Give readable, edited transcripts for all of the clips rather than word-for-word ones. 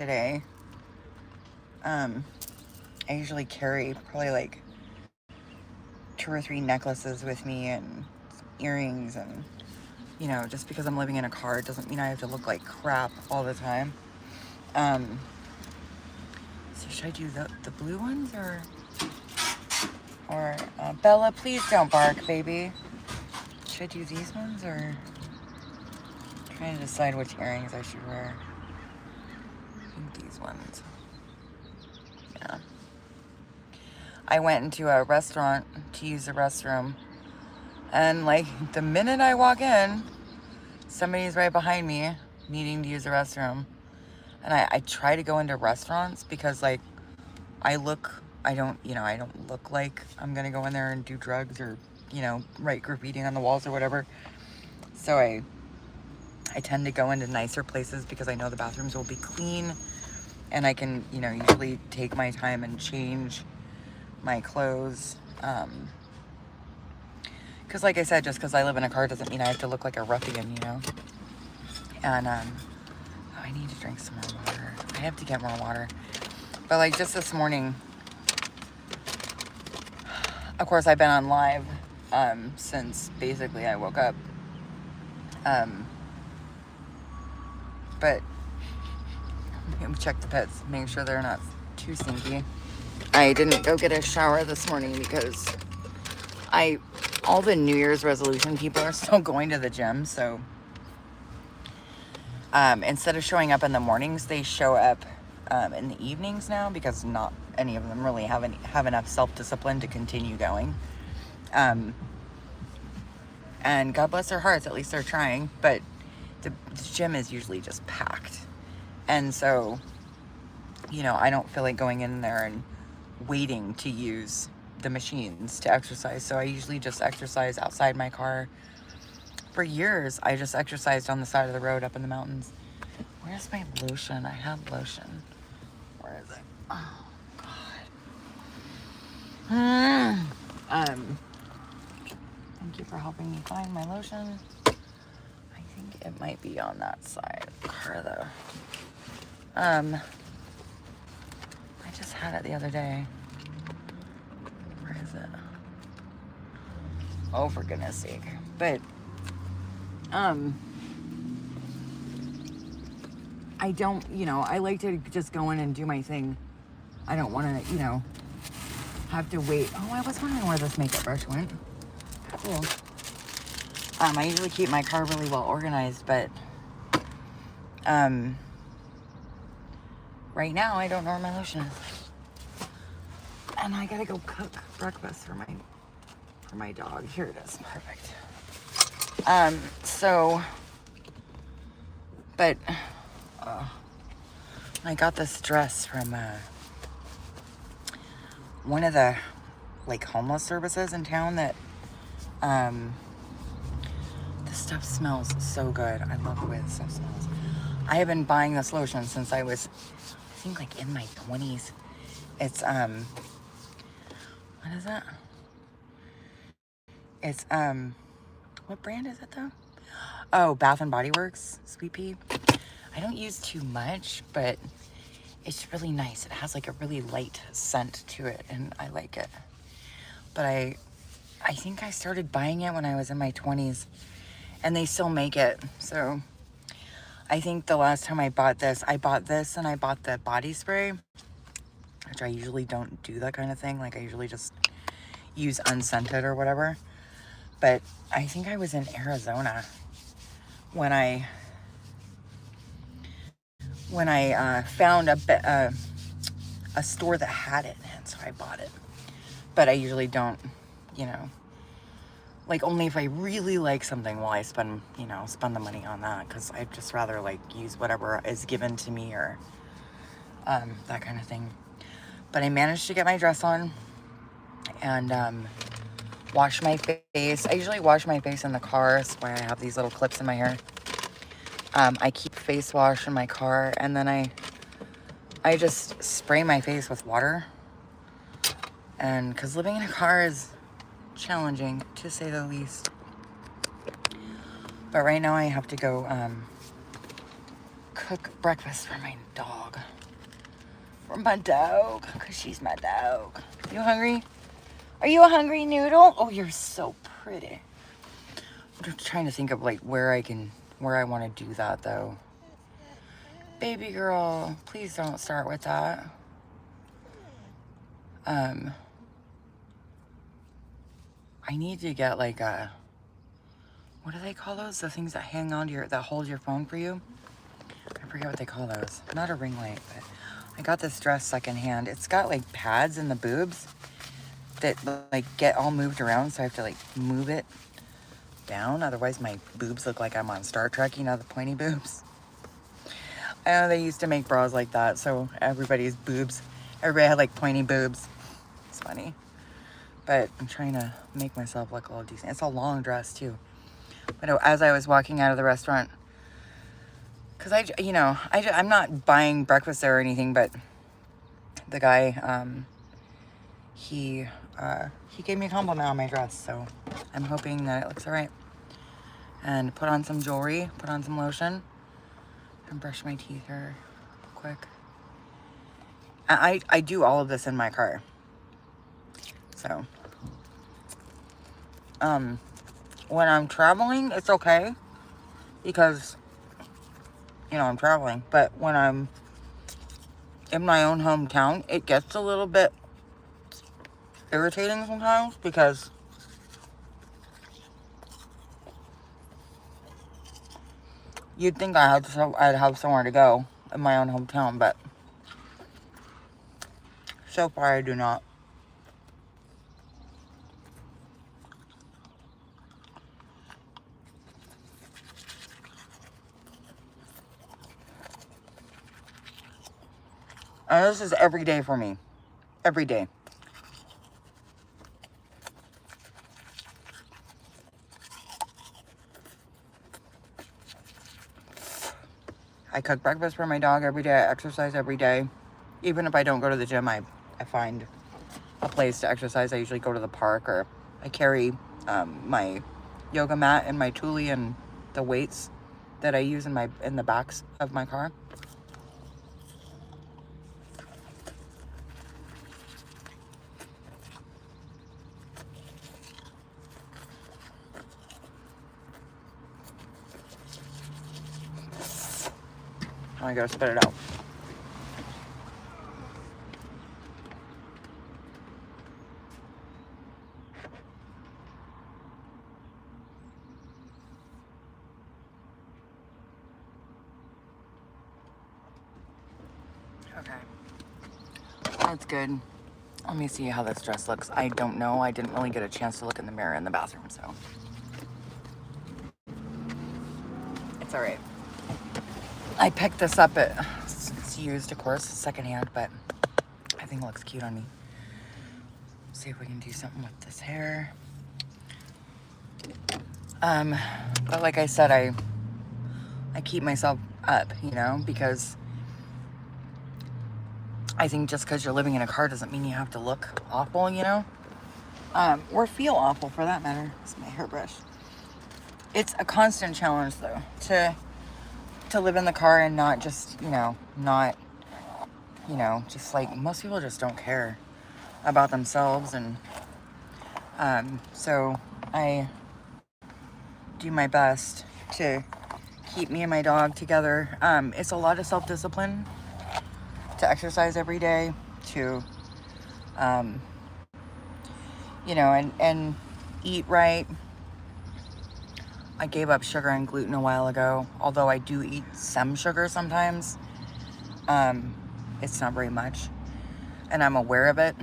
today. I usually carry probably like 2 or 3 necklaces with me and earrings, and just because I'm living in a car, it doesn't mean I have to look like crap all the time. Um, so should I do the blue ones or Bella? Please don't bark, baby. Should I do these ones or trying to decide which earrings I should wear? I think these ones. Yeah. I went into a restaurant to use the restroom, and like the minute I walk in, somebody's right behind me needing to use the restroom. And I try to go into restaurants because like I don't look like I'm gonna go in there and do drugs or, write graffiti on the walls or whatever. So I tend to go into nicer places because I know the bathrooms will be clean, and I can, usually take my time and change my clothes. Because like I said, just because I live in a car doesn't mean I have to look like a ruffian, And, I need to drink some more water. I have to get more water. But like just this morning, of course, I've been on live since basically I woke up. But check the pets, make sure they're not too stinky. I didn't go get a shower this morning because all the New Year's resolution people are still going to the gym. So instead of showing up in the mornings, they show up in the evenings now because not any of them really have enough self-discipline to continue going. And God bless their hearts, at least they're trying. But the gym is usually just packed. And so, I don't feel like going in there and waiting to use the machines to exercise. So I usually just exercise outside my car. For years, I just exercised on the side of the road up in the mountains. Where's my lotion? I have lotion. Where is it? Oh, God. Thank you for helping me find my lotion. I think it might be on that side of the car, though. I just had it the other day. Where is it? Oh, for goodness sake. But, I don't, I like to just go in and do my thing. I don't want to, have to wait. Oh, I was wondering where this makeup brush went. Cool. I usually keep my car really well organized, but, right now I don't know where my lotion is. And I gotta go cook breakfast for my dog. Here it is. Perfect. But I got this dress from one of the like homeless services in town that this stuff smells so good. I love the way this stuff smells. I have been buying this lotion since I was, I think, like in my 20s. It's what is that? It's what brand is it though? Oh, Bath and Body Works Sweet Pea. I don't use too much, but it's really nice. It has like a really light scent to it, and I like it. But I think I started buying it when I was in my 20s, and they still make it. So I think the last time I bought this and I bought the body spray, which I usually don't do that kind of thing. Like I usually just use unscented or whatever. But I think I was in Arizona when I found a store that had it, and so I bought it. But I usually don't, like only if I really like something will I spend the money on that, because I'd just rather like use whatever is given to me or that kind of thing. But I managed to get my dress on and wash my face. I usually wash my face in the car. That's why I have these little clips in my hair. I keep face wash in my car, and then I just spray my face with water. And because living in a car is challenging, to say the least. But right now I have to go cook breakfast for my dog. For my dog, because she's my dog. You hungry? Are you a hungry noodle? Oh, you're so pretty. I'm just trying to think of like where I want to do that though. Baby girl, please don't start with that. I need to get like a, what do they call those? The things that hang on to your, that hold your phone for you? I forget what they call those. Not a ring light, but I got this dress secondhand. It's got like pads in the boobs that like get all moved around, so I have to like move it down. Otherwise my boobs look like I'm on Star Trek, you know, the pointy boobs. I know they used to make bras like that, so everybody had like pointy boobs. It's funny. But I'm trying to make myself look a little decent. It's a long dress too. But as I was walking out of the restaurant, because I'm not buying breakfast there or anything, but the guy, he gave me a compliment on my dress, so I'm hoping that it looks all right. And put on some jewelry, put on some lotion, and brush my teeth here quick. I do all of this in my car. So, when I'm traveling, it's okay because, you know, I'm traveling. But when I'm in my own hometown, it gets a little bit irritating sometimes because you'd think I'd have somewhere to go in my own hometown, but so far I do not. And this is every day for me. Every day. I cook breakfast for my dog every day. I exercise every day. Even if I don't go to the gym, I find a place to exercise. I usually go to the park, or I carry my yoga mat and my Thule and the weights that I use in the backs of my car. I gotta spit it out. Okay. That's good. Let me see how this dress looks. I don't know. I didn't really get a chance to look in the mirror in the bathroom, so. It's all right. I picked this up it's used, of course, secondhand, but I think it looks cute on me. See if we can do something with this hair. But like I said, I keep myself up, you know, because I think just because you're living in a car doesn't mean you have to look awful, you know? Or feel awful, for that matter. It's my hairbrush. It's a constant challenge, though, to live in the car and not just, just like, most people just don't care about themselves. And so I do my best to keep me and my dog together. It's a lot of self-discipline to exercise every day, to, and eat right. I gave up sugar and gluten a while ago, although I do eat some sugar sometimes. It's not very much, and I'm aware of it.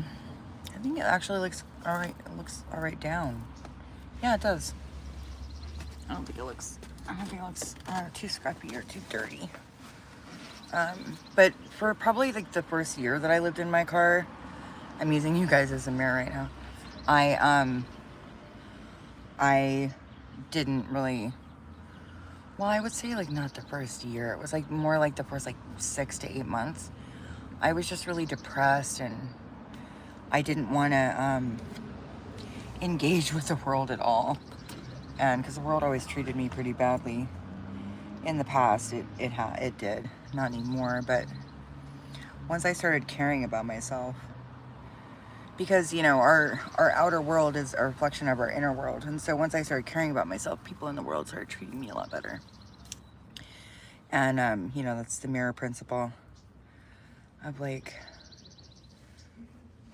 I think it actually looks all right. It looks all right down. Yeah, it does. I don't think it looks too scruffy or too dirty. But for probably like the first year that I lived in my car, I'm using you guys as a mirror right now. I didn't really, well, I would say like not the first year. It was like more like the first like 6 to 8 months. I was just really depressed, and I didn't want to engage with the world at all. And because the world always treated me pretty badly in the past, it did. not anymore, but once I started caring about myself, because, you know, our outer world is a reflection of our inner world. And so once I started caring about myself, people in the world started treating me a lot better. And, you know, that's the mirror principle of like,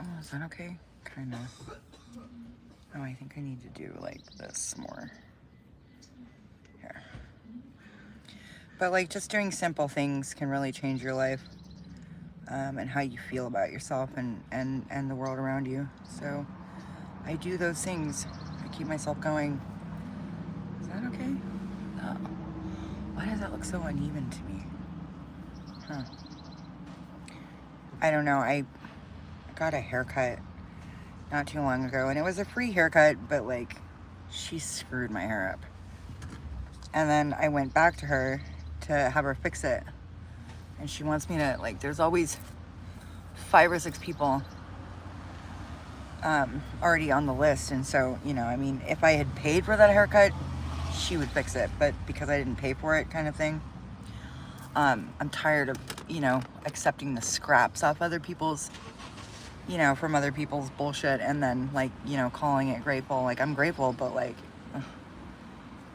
oh, is that okay? Kind of. Oh, I think I need to do like this more. Here. But like just doing simple things can really change your life. And how you feel about yourself and the world around you. So I do those things. I keep myself going. Is that okay? No. Why does that look so uneven to me? Huh. I don't know. I got a haircut not too long ago, and it was a free haircut, but like she screwed my hair up. And then I went back to her to have her fix it. And she wants me to, like, there's always 5 or 6 people already on the list. And so, you know, I mean, if I had paid for that haircut, she would fix it. But because I didn't pay for it, kind of thing, I'm tired of, you know, accepting the scraps off other people's, you know, from other people's bullshit. And then, like, you know, calling it grateful. Like, I'm grateful, but like,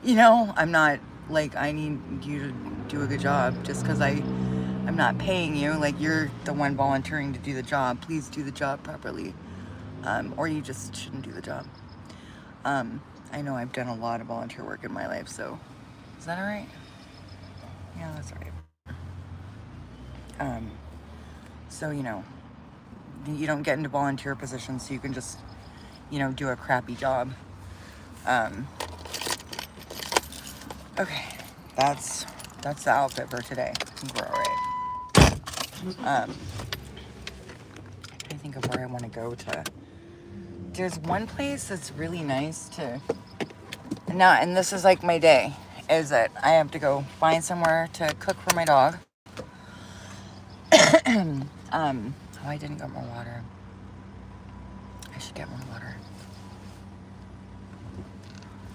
you know, I'm not, like, I need you to do a good job just because I'm not paying you. Like, you're the one volunteering to do the job. Please do the job properly. Or you just shouldn't do the job. I know I've done a lot of volunteer work in my life, so is that all right? Yeah, that's all right. So, you know, you don't get into volunteer positions so you can just, you know, do a crappy job. Okay, that's the outfit for today. I think we're all right. I think of where I want to go to. There's one place that's really nice to. Now, and this is like my day, is that I have to go find somewhere to cook for my dog. Oh, I didn't get more water. I should get more water.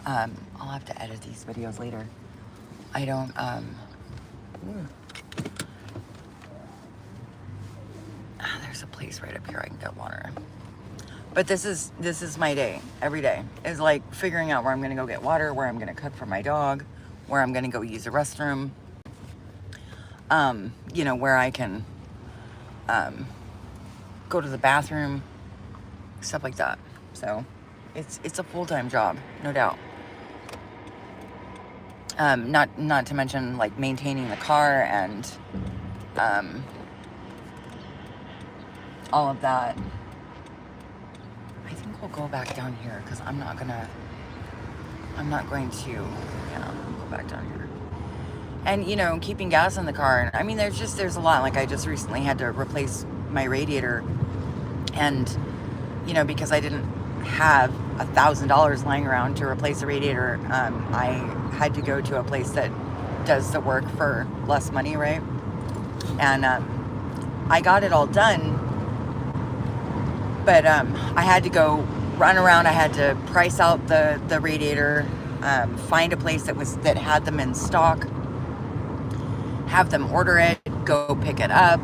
I'll have to edit these videos later. I don't, there's a place right up here I can get water. But this is my day, every day. Is like figuring out where I'm gonna go get water, where I'm gonna cook for my dog, where I'm gonna go use the restroom. You know, where I can, go to the bathroom, stuff like that. So it's a full-time job, no doubt. Not to mention like maintaining the car and all of that. I think we'll go back down here because I'm not going to, yeah, go back down here. And, you know, keeping gas in the car. I mean, there's a lot. Like, I just recently had to replace my radiator. And, you know, because I didn't have $1,000 lying around to replace the radiator, I had to go to a place that does the work for less money, right? And I got it all done. But I had to go run around. I had to price out the radiator, find a place that had them in stock, have them order it, go pick it up,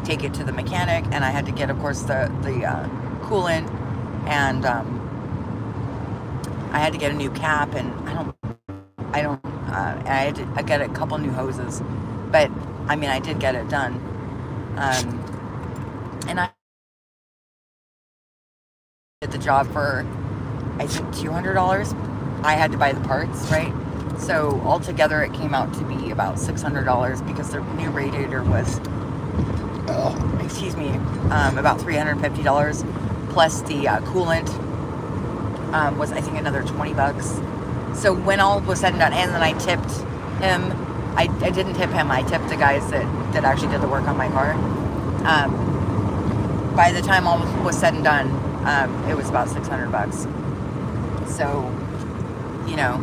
take it to the mechanic, and I had to get, of course, the coolant, and I had to get a new cap, and I had to get a couple new hoses, but I mean, I did get it done, and I did the job for, I think, $200. I had to buy the parts, right? So altogether it came out to be about $600 because the new radiator was, about $350, plus the coolant was, I think, another $20. So when all was said and done, and then I tipped him, I didn't tip him, I tipped the guys that actually did the work on my car. By the time all was said and done, it was about $600. So, you know,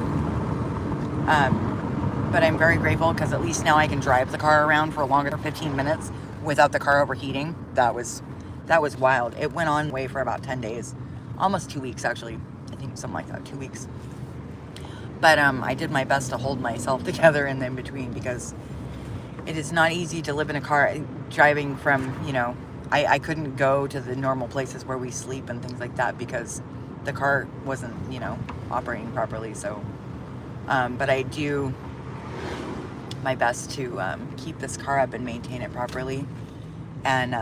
but I'm very grateful because at least now I can drive the car around for longer than 15 minutes without the car overheating. That was wild. It went on way for about 10 days, almost 2 weeks actually. I think something like that, 2 weeks. But I did my best to hold myself together in between because It is not easy to live in a car driving from, you know, I couldn't go to the normal places where we sleep and things like that because the car wasn't, you know, operating properly. So, but I do my best to keep this car up and maintain it properly, and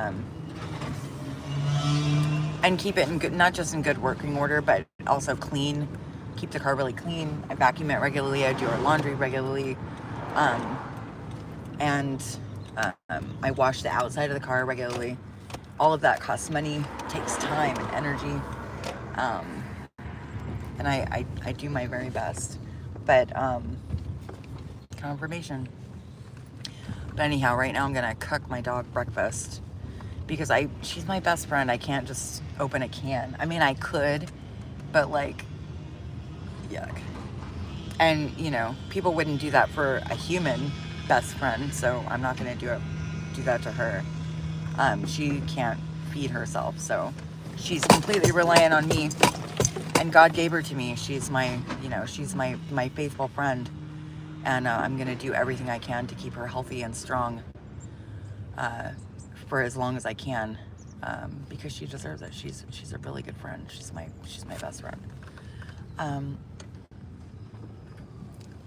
keep it in good, not just in good working order, but also clean. Keep the car really clean. I vacuum it regularly. I do our laundry regularly, and I wash the outside of the car regularly. All of that costs money, takes time and energy, and I do my very best. But confirmation. But anyhow, right now I'm gonna cook my dog breakfast because she's my best friend. I can't just open a can. I mean, I could, but like, yuck. And you know, people wouldn't do that for a human best friend, so I'm not gonna do that to her. She can't feed herself, so she's completely reliant on me, and God gave her to me. She's my, you know, she's my faithful friend, and I'm gonna do everything I can to keep her healthy and strong for as long as I can, because she deserves it. She's a really good friend. She's my best friend.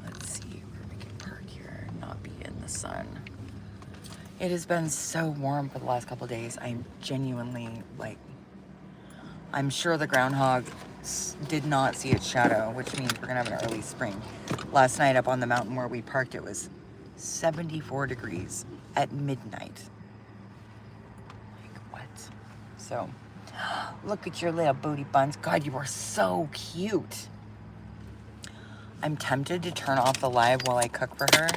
Let's see where we can park here and not be in the sun. It has been so warm for the last couple of days. I'm genuinely, like, I'm sure the groundhog did not see its shadow, which means we're gonna have an early spring. Last night up on the mountain where we parked, it was 74 degrees at midnight. Like, what? So, look at your little booty buns. God, you are so cute. I'm tempted to turn off the live while I cook for her,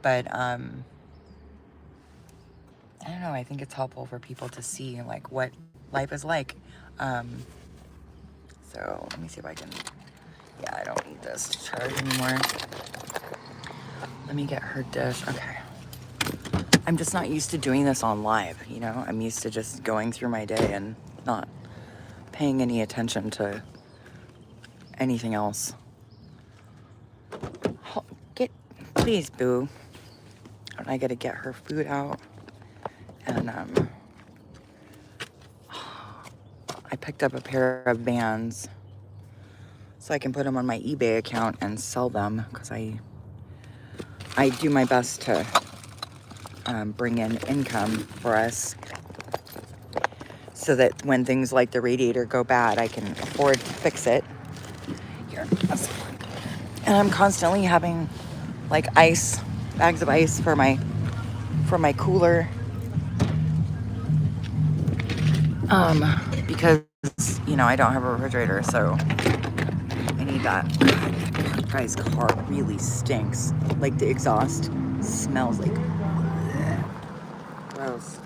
but I don't know, I think it's helpful for people to see like what life is like. So let me see if I can, yeah, I don't need this to charge anymore. Let me get her dish. Okay. I'm just not used to doing this on live, you know? I'm used to just going through my day and not paying any attention to anything else. Please, boo. And I gotta get her food out. And I picked up a pair of Vans so I can put them on my eBay account and sell them, because I do my best to bring in income for us so that when things like the radiator go bad, I can afford to fix it. Here, and I'm constantly having like bags of ice for my cooler, because you know I don't have a refrigerator, so I need that. God, that guy's car really stinks. Like the exhaust smells like gross.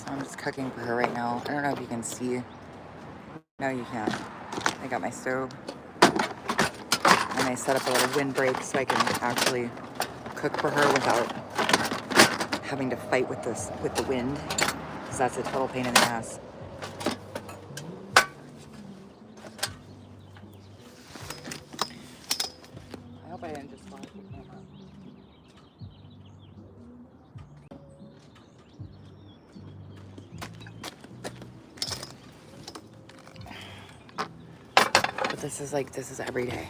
I'm just cooking for her right now. I don't know if you can see. No, you can't. I got my stove, and I set up a little windbreak so I can actually cook for her without having to fight with the wind, because that's a total pain in the ass. I hope I didn't just flash the camera. But this is every day.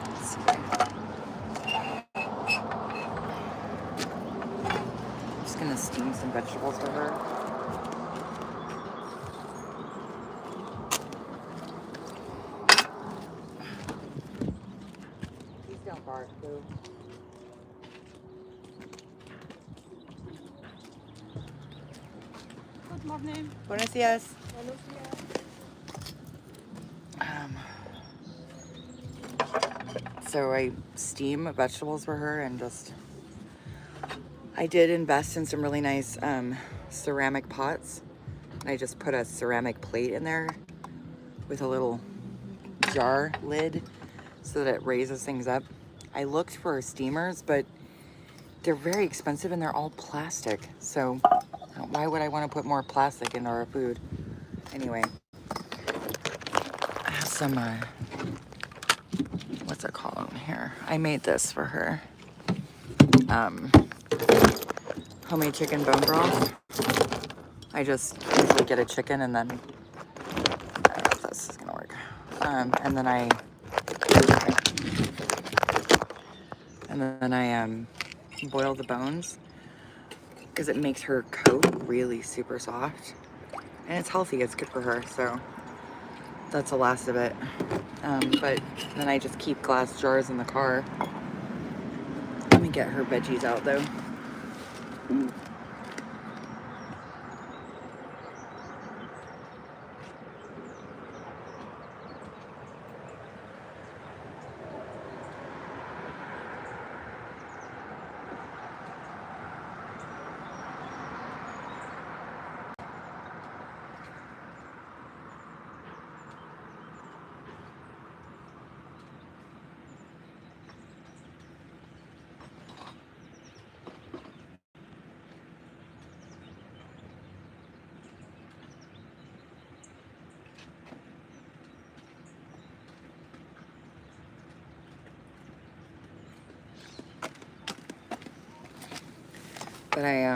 Let's see. I'm just gonna steam some vegetables for her. Please don't bark, boo. Good morning. Buenos dias. Buenos dias. So I steam vegetables for her and just I did invest in some really nice ceramic pots. I just put a ceramic plate in there with a little jar lid so that it raises things up. I looked for steamers, but they're very expensive and they're all plastic. So why would I want to put more plastic into our food? Anyway, I have some, what's it called here? I made this for her. Homemade chicken bone broth. I just usually get a chicken and then, I don't know if this is gonna work. And then I boil the bones because it makes her coat really super soft. And it's healthy, it's good for her, so that's the last of it. But then I just keep glass jars in the car. Let me get her veggies out though. But I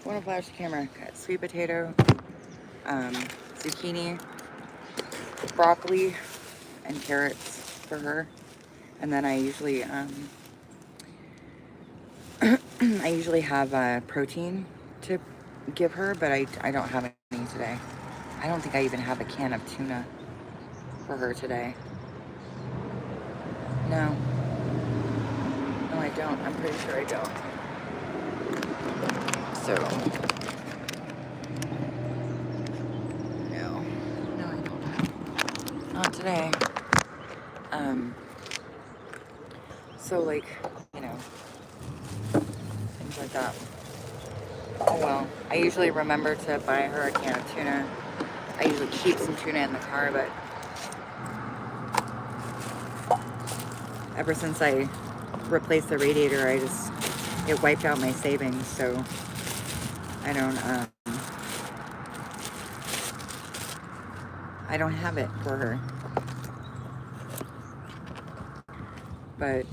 want to flash the camera. Got sweet potato, zucchini, broccoli, and carrots for her. And then I usually I usually have protein to give her, but I don't have any today. I don't think I even have a can of tuna for her today. No. No, I don't. I'm pretty sure I don't. So, no. No, I don't have. Not today. So like, you know, things like that. Oh well. I usually remember to buy her a can of tuna. I usually keep some tuna in the car, but ever since I replaced the radiator, it wiped out my savings, so I don't have it for her. But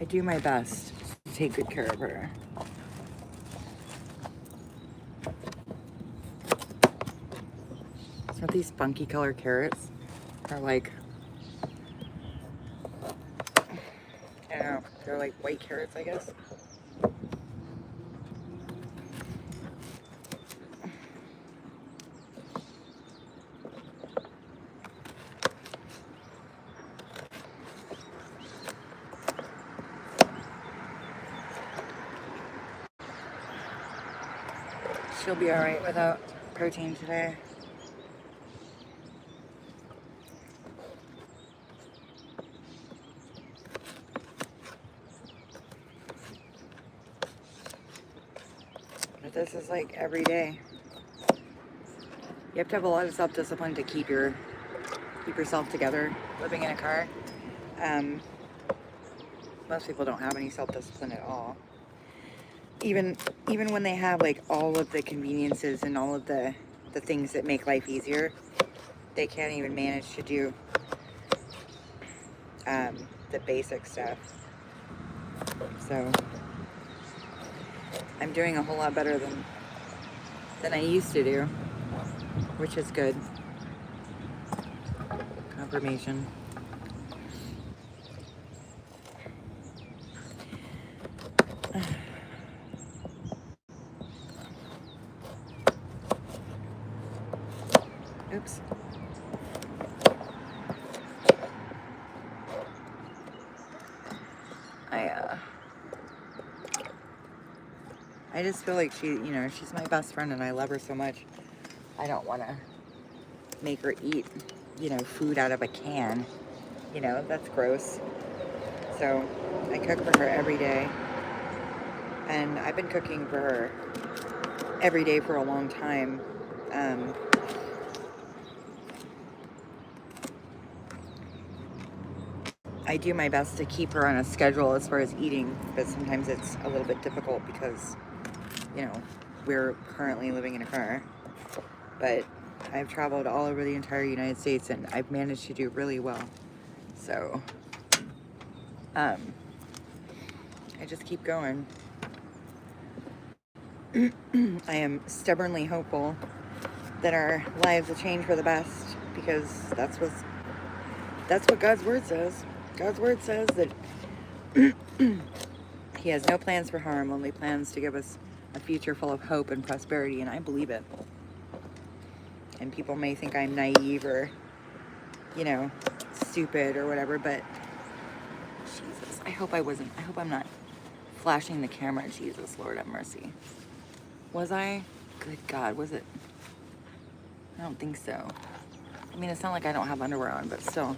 I do my best to take good care of her. So these funky color carrots are like, I don't know, they're like white carrots, I guess. She'll be alright without protein today. But this is like every day. You have to have a lot of self-discipline to keep yourself together living in a car. Most people don't have any self-discipline at all. Even when they have like all of the conveniences and all of the things that make life easier, they can't even manage to do the basic stuff. So I'm doing a whole lot better than I used to do, which is good. Confirmation. Oops. I just feel like she's my best friend and I love her so much. I don't want to make her eat you know, food out of a can. You know, that's gross. So I cook for her every day. And I've been cooking for her every day for a long time. Um, I do my best to keep her on a schedule as far as eating, but sometimes it's a little bit difficult because, you know, we're currently living in a car. But I've traveled all over the entire United States and I've managed to do really well. So, I just keep going. I am stubbornly hopeful that our lives will change for the best, because that's what God's word says. God's word says that He has no plans for harm, only plans to give us a future full of hope and prosperity, and I believe it. And people may think I'm naive or, you know, stupid or whatever, but Jesus, I hope I'm not flashing the camera. Jesus, Lord have mercy. Was I? Good God, was it? I don't think so. I mean, it's not like I don't have underwear on, but still.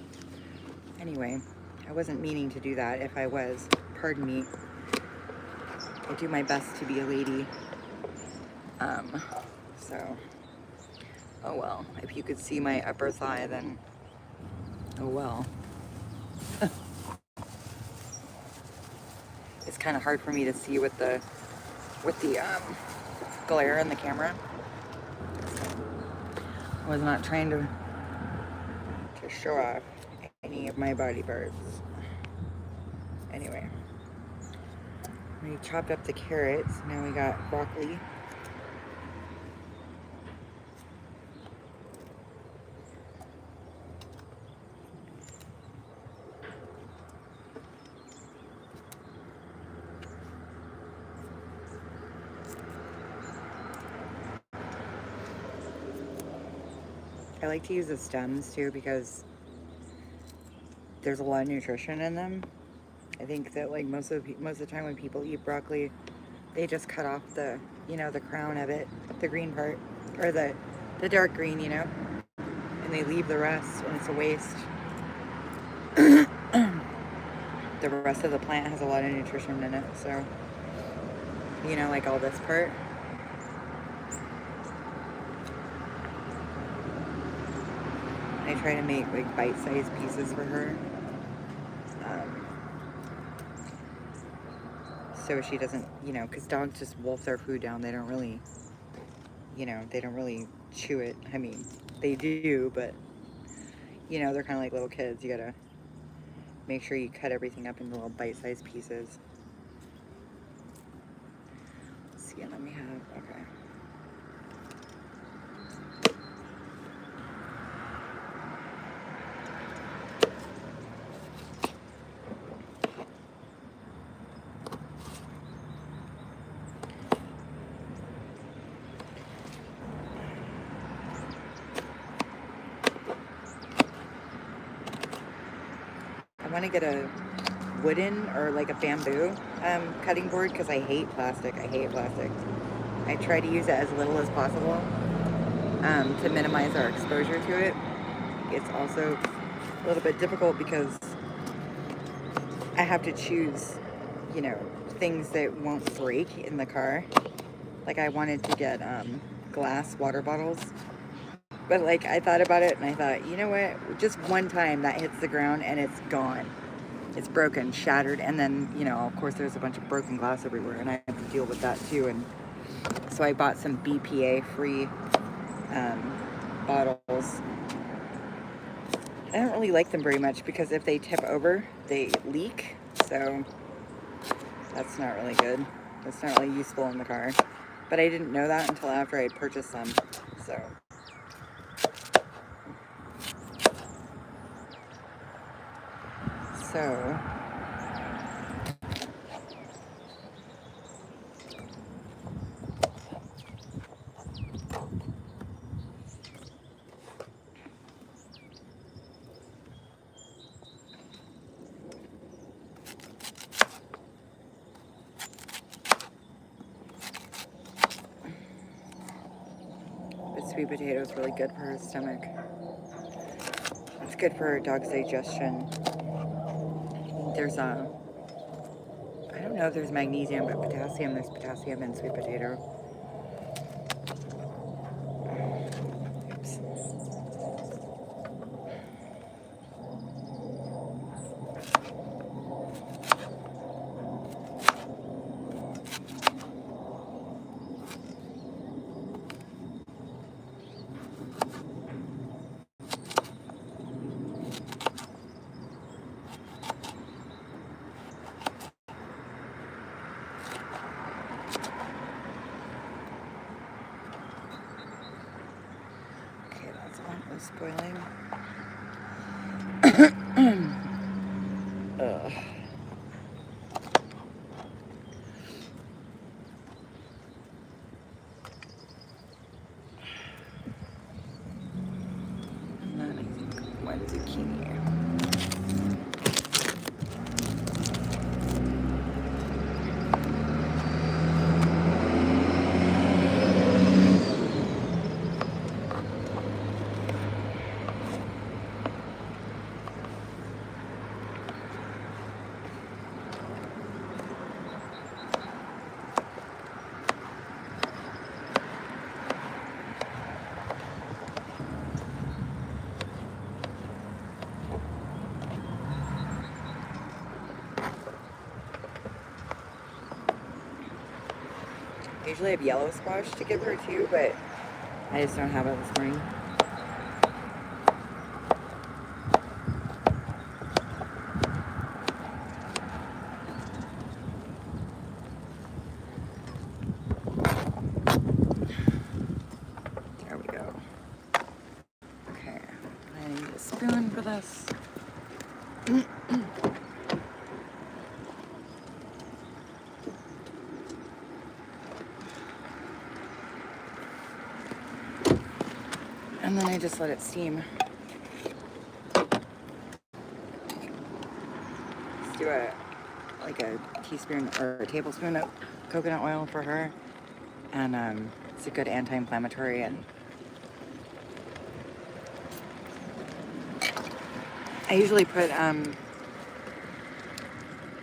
Anyway, I wasn't meaning to do that. If I was, pardon me. I do my best to be a lady. So, oh well. If you could see my upper thigh, then oh well. It's kind of hard for me to see with the glare in the camera. I was not trying to show off any of my body parts. Anyway, we chopped up the carrots. Now we got broccoli. I like to use the stems too because there's a lot of nutrition in them. I think that like most of the time when people eat broccoli, they just cut off the, you know, the crown of it, the green part, or the dark green, you know, and they leave the rest, and it's a waste. The rest of the plant has a lot of nutrition in it, so, you know, like all this part. I try to make like bite-sized pieces for her, so she doesn't, you know, because dogs just wolf their food down. They don't really, you know, they don't really chew it. I mean, they do, but, you know, they're kind of like little kids. You gotta make sure you cut everything up into little bite-sized pieces. Let's see, let me have, okay. I want to get a wooden or like a bamboo cutting board because I hate plastic. I hate plastic. I try to use it as little as possible to minimize our exposure to it. It's also a little bit difficult because I have to choose, you know, things that won't break in the car. Like I wanted to get glass water bottles, but like I thought about it and I thought, you know what, just one time that hits the ground and it's gone. It's broken, shattered, and then, you know, of course there's a bunch of broken glass everywhere and I have to deal with that too. And so I bought some BPA free bottles. I don't really like them very much because if they tip over, they leak. So that's not really good. That's not really useful in the car. But I didn't know that until after I had purchased them. So but sweet potato is really good for her stomach. good for dog's digestion. There's I don't know if there's magnesium, but potassium. There's potassium in sweet potato. Oops. Okay, that's almost spoiling. Ugh. And then I think one zucchini. I usually have yellow squash to give her too, but I just don't have it this morning. There we go. Okay, I need a spoon for this. And then I just let it steam. Let's do a teaspoon or a tablespoon of coconut oil for her. And it's a good anti-inflammatory. And I usually put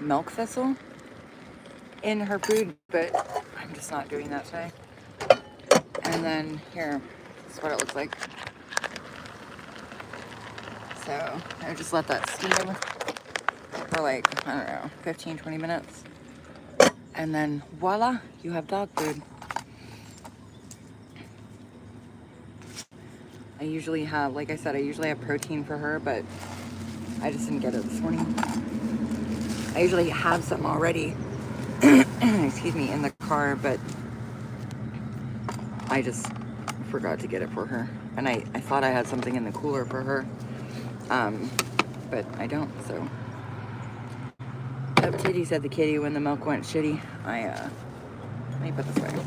milk thistle in her food, but I'm just not doing that today. And then here, this is what it looks like. So I just let that steam for like, I don't know, 15, 20 minutes. And then voila, you have dog food. I usually have, like I said, I usually have protein for her, but I just didn't get it this morning. I usually have some already, excuse me, in the car, but I just forgot to get it for her. And I thought I had something in the cooler for her, but I don't, so. Oh, Titty said the kitty when the milk went shitty. Let me put this away.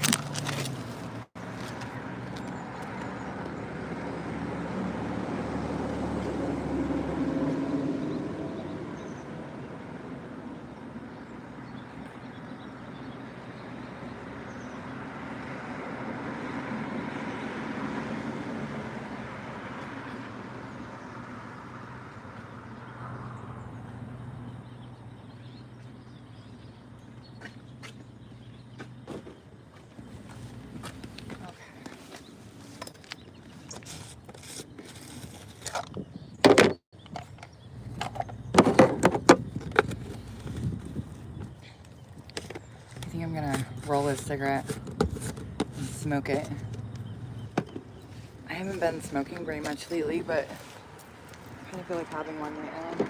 I think I'm gonna roll this cigarette and smoke it. I haven't been smoking very much lately, but I kind of feel like having one right now.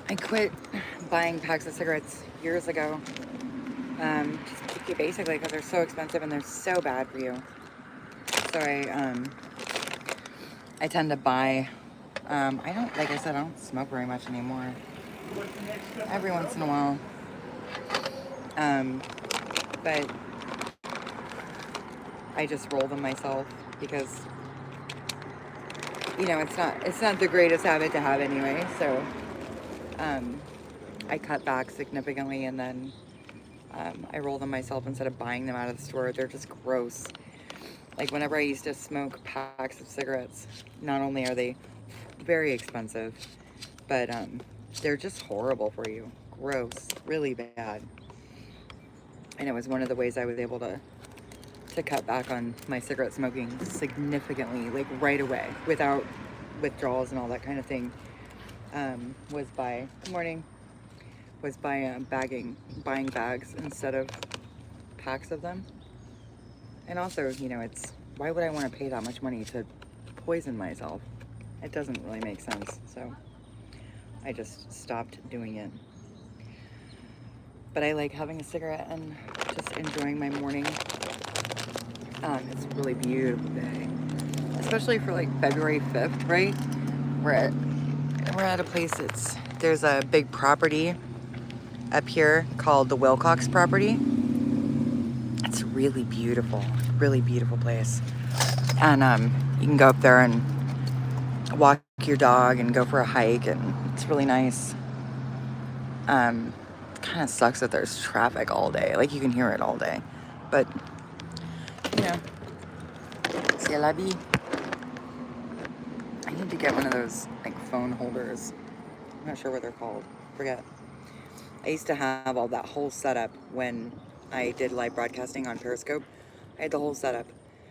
I quit buying packs of cigarettes years ago, just basically because they're so expensive and they're so bad for you. So I tend to buy, I don't, like I said, I don't smoke very much anymore. Every once in a while. But I just roll them myself because, you know, it's not the greatest habit to have anyway, so I cut back significantly, and then I roll them myself instead of buying them out of the store. They're just gross. Like whenever I used to smoke packs of cigarettes, not only are they very expensive, but they're just horrible for you. Gross, really bad. And it was one of the ways I was able to cut back on my cigarette smoking significantly, like right away, without withdrawals and all that kind of thing. Was by, good morning, was by buying bags instead of packs of them. And also, you know, it's, why would I want to pay that much money to poison myself? It doesn't really make sense. So I just stopped doing it. But I like having a cigarette and just enjoying my morning. It's a really beautiful day, especially for like February 5th, right? We're at a place there's a big property up here called the Wilcox property. It's really beautiful place. And you can go up there and walk your dog and go for a hike, and it's really nice. Kind of sucks that there's traffic all day. Like, you can hear it all day. But, you know, c'est la vie. I need to get one of those, like, phone holders. I'm not sure what they're called. Forget. I used to have all that whole setup when I did live broadcasting on Periscope. I had the whole setup.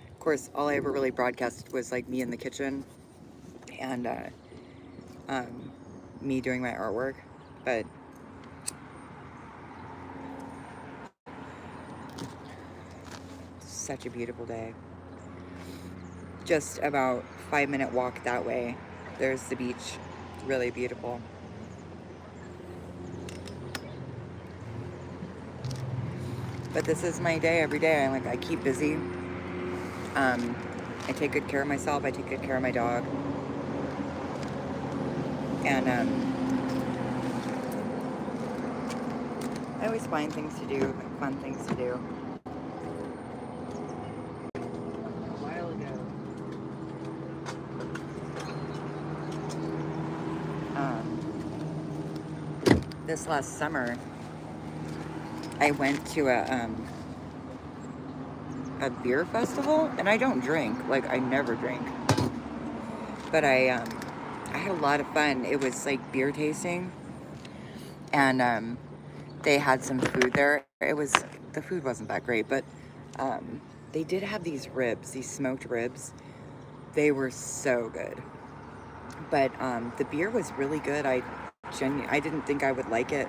Of course, all I ever really broadcasted was, like, me in the kitchen and me doing my artwork. But such a beautiful day. Just about 5-minute walk that way. There's the beach. Really beautiful. But this is my day every day. I keep busy. I take good care of myself. I take good care of my dog. And I always find things to do, like fun things to do. A while ago, this last summer, I went to a beer festival, and I don't drink. Like, I never drink. But I had a lot of fun. It was like beer tasting, and they had some food there. The food wasn't that great, but they did have these ribs, these smoked ribs. They were so good. But the beer was really good. I didn't think I would like it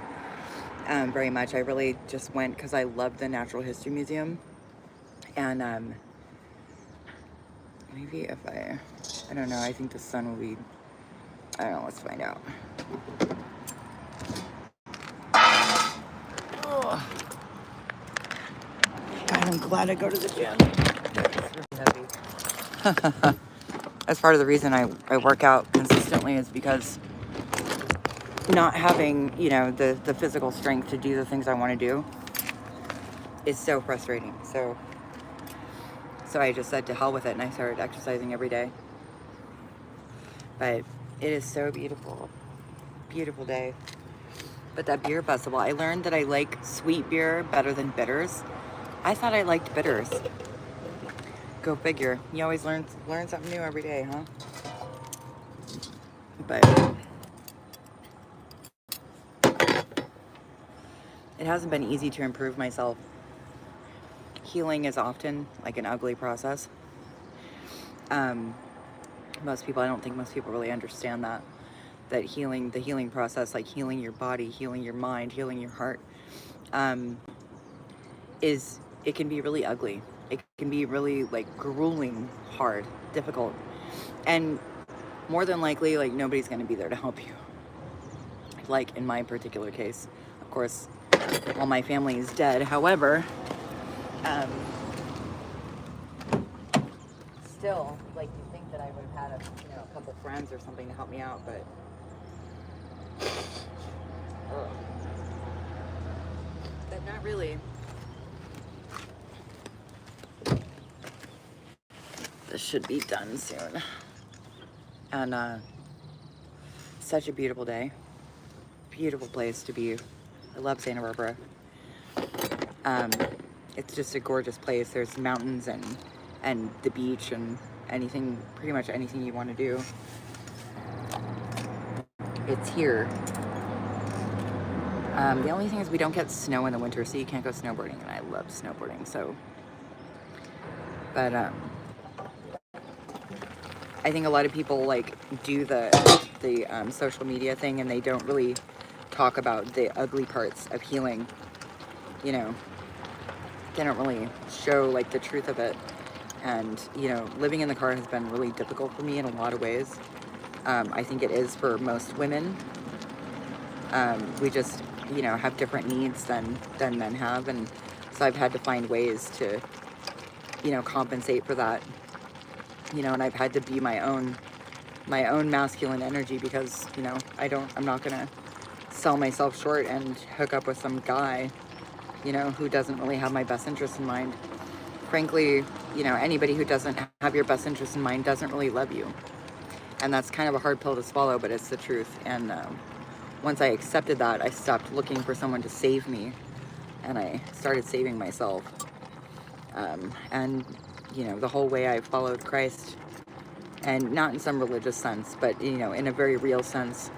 very much. I really just went because I love the Natural History Museum. And maybe if I don't know, I think the sun will be, I don't know, let's find out. Oh. God, I'm glad I go to the gym. It's really heavy. That's part of the reason I work out consistently, is because not having, you know, the physical strength to do the things I want to do is so frustrating. So I just said to hell with it, and I started exercising every day. But it is so beautiful. Beautiful day. But that beer festival, I learned that I like sweet beer better than bitters. I thought I liked bitters. Go figure. You always learn something new every day, huh? But it hasn't been easy to improve myself. Healing is often like an ugly process. I don't think most people really understand that the healing process, like healing your body, healing your mind, healing your heart, it can be really ugly. It can be really like grueling, hard, difficult, and more than likely, like, nobody's going to be there to help you. Like in my particular case, of course, all my family is dead. However, still, like, you think that I would have had a couple friends or something to help me out, but not really. This should be done soon. And such a beautiful day. Beautiful place to be. I love Santa Barbara. Um, it's just a gorgeous place. There's mountains and the beach and anything, pretty much anything you want to do. It's here. The only thing is we don't get snow in the winter, so you can't go snowboarding, and I love snowboarding, so. But I think a lot of people like do the social media thing, and they don't really talk about the ugly parts of healing. You know, they don't really show like the truth of it. And you know, living in the car has been really difficult for me in a lot of ways. I think it is for most women. We just, you know, have different needs than men have, and so I've had to find ways to, you know, compensate for that. You know, and I've had to be my own masculine energy, because, you know, I'm not gonna sell myself short and hook up with some guy, you know, who doesn't really have my best interest in mind. Frankly, you know, anybody who doesn't have your best interest in mind doesn't really love you. And that's kind of a hard pill to swallow, but it's the truth. And once I accepted that, I stopped looking for someone to save me, and I started saving myself. And, you know, the whole way I followed Christ, and not in some religious sense, but, you know, in a very real sense,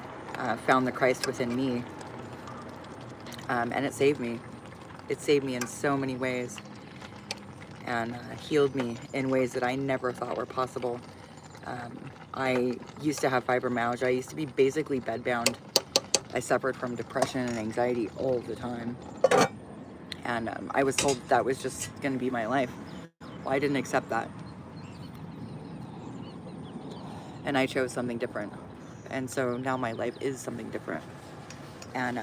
found the Christ within me. And it saved me. It saved me in so many ways, and healed me in ways that I never thought were possible. I used to have fibromyalgia. I used to be basically bedbound. I suffered from depression and anxiety all the time. And I was told that was just going to be my life. Well, I didn't accept that. And I chose something different. And so now my life is something different. And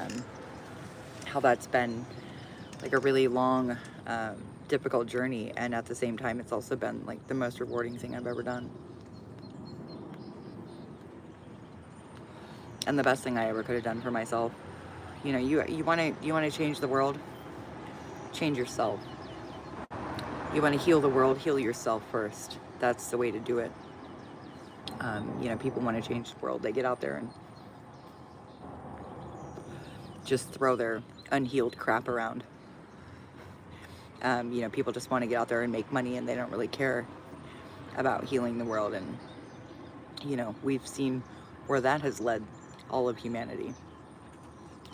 how that's been like a really long, difficult journey. And at the same time, it's also been like the most rewarding thing I've ever done. And the best thing I ever could have done for myself. You know, you want to change the world, change yourself. You want to heal the world, heal yourself first. That's the way to do it. You know, people want to change the world. They get out there and just throw their unhealed crap around. You know, people just want to get out there and make money, and they don't really care about healing the world. And, you know, we've seen where that has led all of humanity.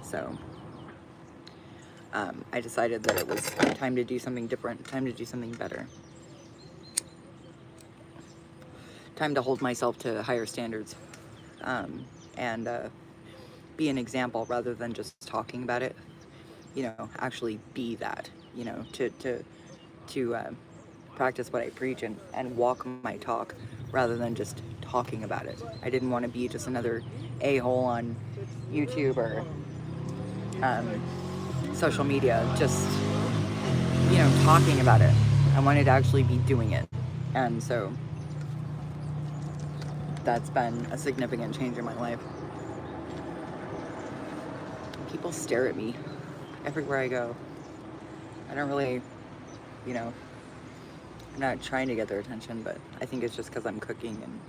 So I decided that it was time to do something different, time to do something better. Time to hold myself to higher standards, and be an example rather than just talking about it. You know, actually be that, you know, to practice what I preach, and walk my talk rather than just talking about it. I didn't want to be just another a-hole on YouTube or social media, just, you know, talking about it. I wanted to actually be doing it. And so that's been a significant change in my life. People stare at me everywhere I go. I don't really, you know, I'm not trying to get their attention, but I think it's just because I'm cooking.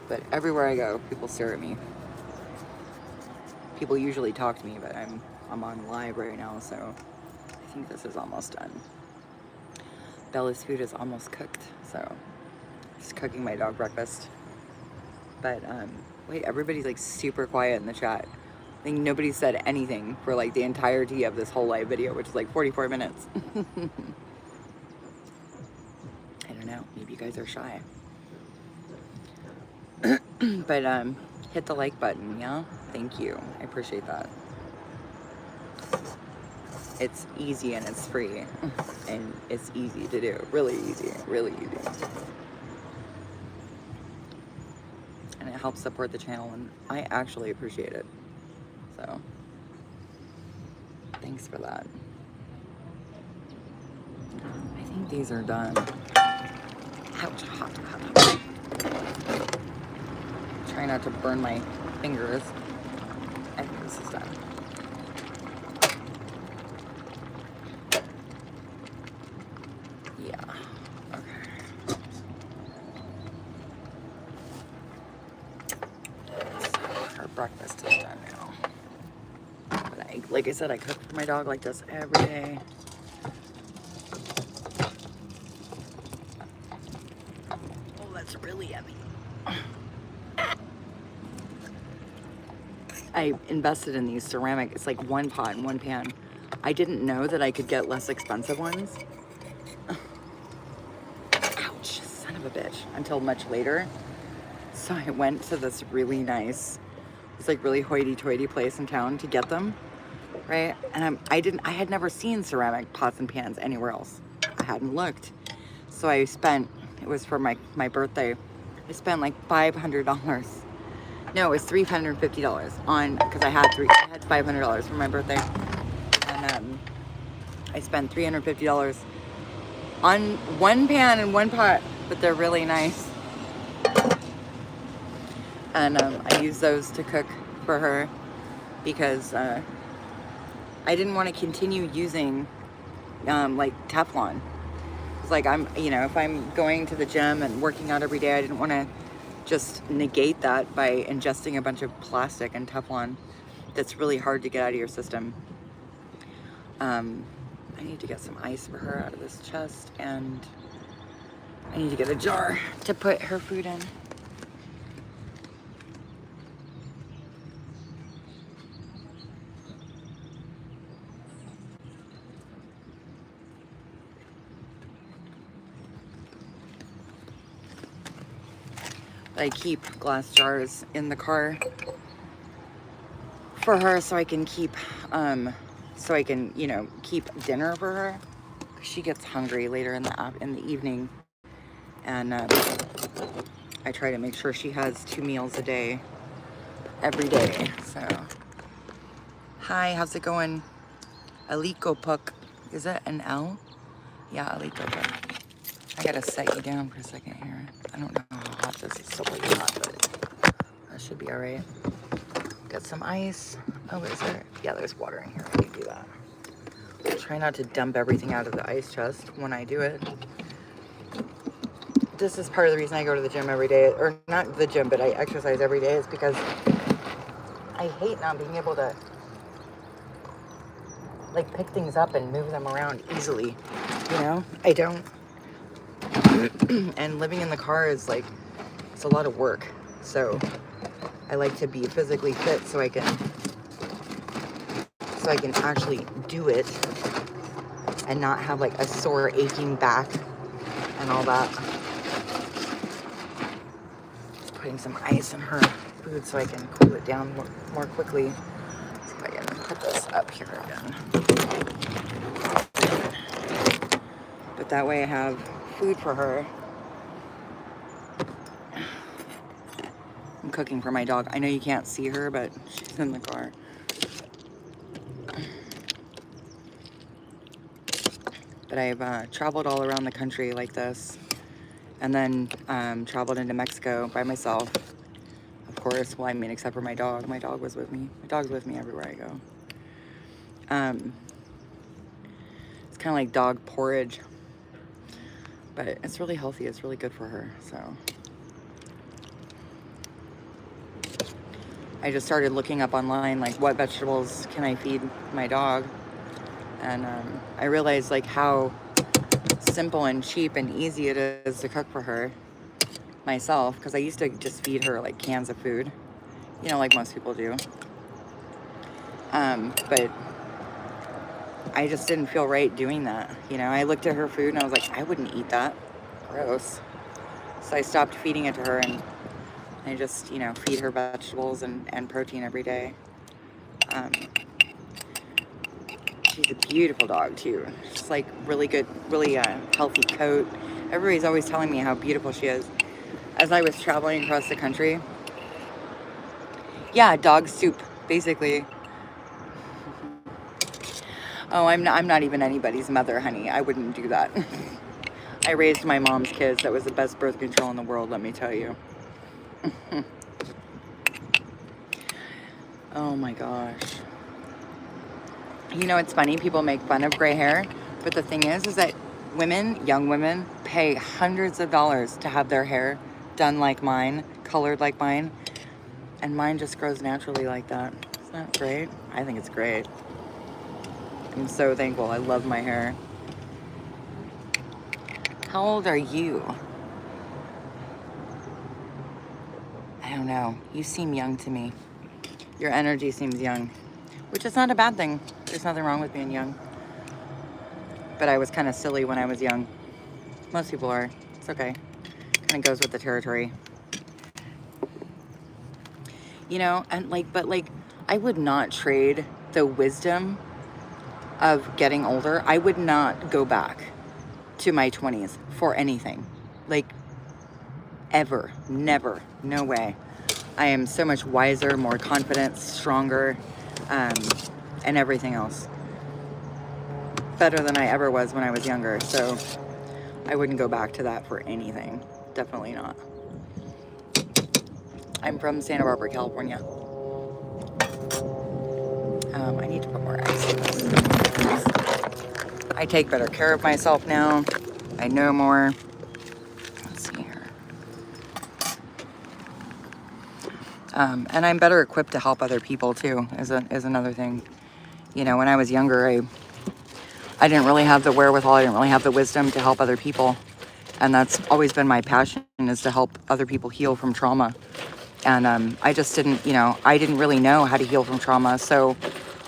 But everywhere I go, people stare at me. People usually talk to me, but I'm on live right now, so I think this is almost done. Bella's food is almost cooked, so just cooking my dog breakfast. But wait, everybody's like super quiet in the chat. I think nobody said anything for like the entirety of this whole live video, which is like 44 minutes. I don't know, maybe you guys are shy. But hit the like button, yeah? Thank you. I appreciate that. It's easy and it's free. And it's easy to do. Really easy. Really easy. And it helps support the channel, and I actually appreciate it. So, thanks for that. I think these are done. Ouch, hot. Try not to burn my fingers. I think this is done. Yeah. Okay. So our breakfast is done now. With egg like I said, I cook for my dog like this every day. Oh, that's really heavy. I invested in these ceramic, it's like one pot and one pan. I didn't know that I could get less expensive ones. Ouch, son of a bitch, until much later. So I went to this really nice, it's like really hoity-toity place in town to get them, right? And I had never seen ceramic pots and pans anywhere else. I hadn't looked. So I spent, it was for my birthday, I spent like $500. No, it was $350 on, because I had $500 for my birthday. And I spent $350 on one pan and one pot, but they're really nice. And I use those to cook for her because I didn't want to continue using like Teflon. It's like if I'm going to the gym and working out every day, I didn't want to just negate that by ingesting a bunch of plastic and Teflon that's really hard to get out of your system. I need to get some ice for her out of this chest, and I need to get a jar to put her food in. I keep glass jars in the car for her so I can keep, keep dinner for her. She gets hungry later in the evening, and I try to make sure she has 2 meals a day, every day. So, hi, how's it going? Aliko Puck, is that an L? Yeah, Aliko Puck. I gotta set you down for a second here. I don't know how hot this is. So really hot, but that should be all right. Got some ice. Oh, is there? Yeah, there's water in here. I can do that. I'll try not to dump everything out of the ice chest when I do it. This is part of the reason I go to the gym every day, or not the gym, but I exercise every day, is because I hate not being able to like pick things up and move them around easily. You know, I don't. And living in the car is like, it's a lot of work. So I like to be physically fit so I can actually do it and not have like a sore aching back and all that. Just putting some ice in her food so I can cool it down more quickly. Let's see if I can put this up here again. But that way I have food for her. I'm cooking for my dog. I know you can't see her, but she's in the car. But I've traveled all around the country like this, and then traveled into Mexico by myself. Of course, well, I mean, except for my dog. My dog was with me. My dog's with me everywhere I go. It's kind of like dog porridge, but it's really healthy. It's really good for her. So I just started looking up online, like, what vegetables can I feed my dog? And I realized like how simple and cheap and easy it is to cook for her myself, because I used to just feed her like cans of food, you know, like most people do. But I just didn't feel right doing that. You know, I looked at her food and I was like, I wouldn't eat that. Gross. So I stopped feeding it to her, and I just, you know, feed her vegetables and protein every day. She's a beautiful dog too. She's like really good, really healthy coat. Everybody's always telling me how beautiful she is. As I was traveling across the country, yeah, dog soup, basically. Oh, I'm not even anybody's mother, honey. I wouldn't do that. I raised my mom's kids. That was the best birth control in the world, let me tell you. Oh my gosh. You know, it's funny, people make fun of gray hair, but the thing is that women, young women, pay hundreds of dollars to have their hair done like mine, colored like mine, and mine just grows naturally like that. Isn't that great? I think it's great. I'm so thankful. I love my hair. How old are you? I don't know. You seem young to me. Your energy seems young, which is not a bad thing. There's nothing wrong with being young. But I was kind of silly when I was young. Most people are. It's okay. Kind of goes with the territory. You know, and like, but like, I would not trade the wisdom of getting older. I would not go back to my 20s for anything. Like, ever. Never. No way. I am so much wiser, more confident, stronger, and everything else. Better than I ever was when I was younger. So I wouldn't go back to that for anything. Definitely not. I'm from Santa Barbara, California. I need to put more ice in this. I take better care of myself now. I know more. Let's see here. And I'm better equipped to help other people too, is another thing. You know, when I was younger, I didn't really have the wherewithal, I didn't really have the wisdom to help other people. And that's always been my passion, is to help other people heal from trauma. And I just didn't, you know, I didn't really know how to heal from trauma. So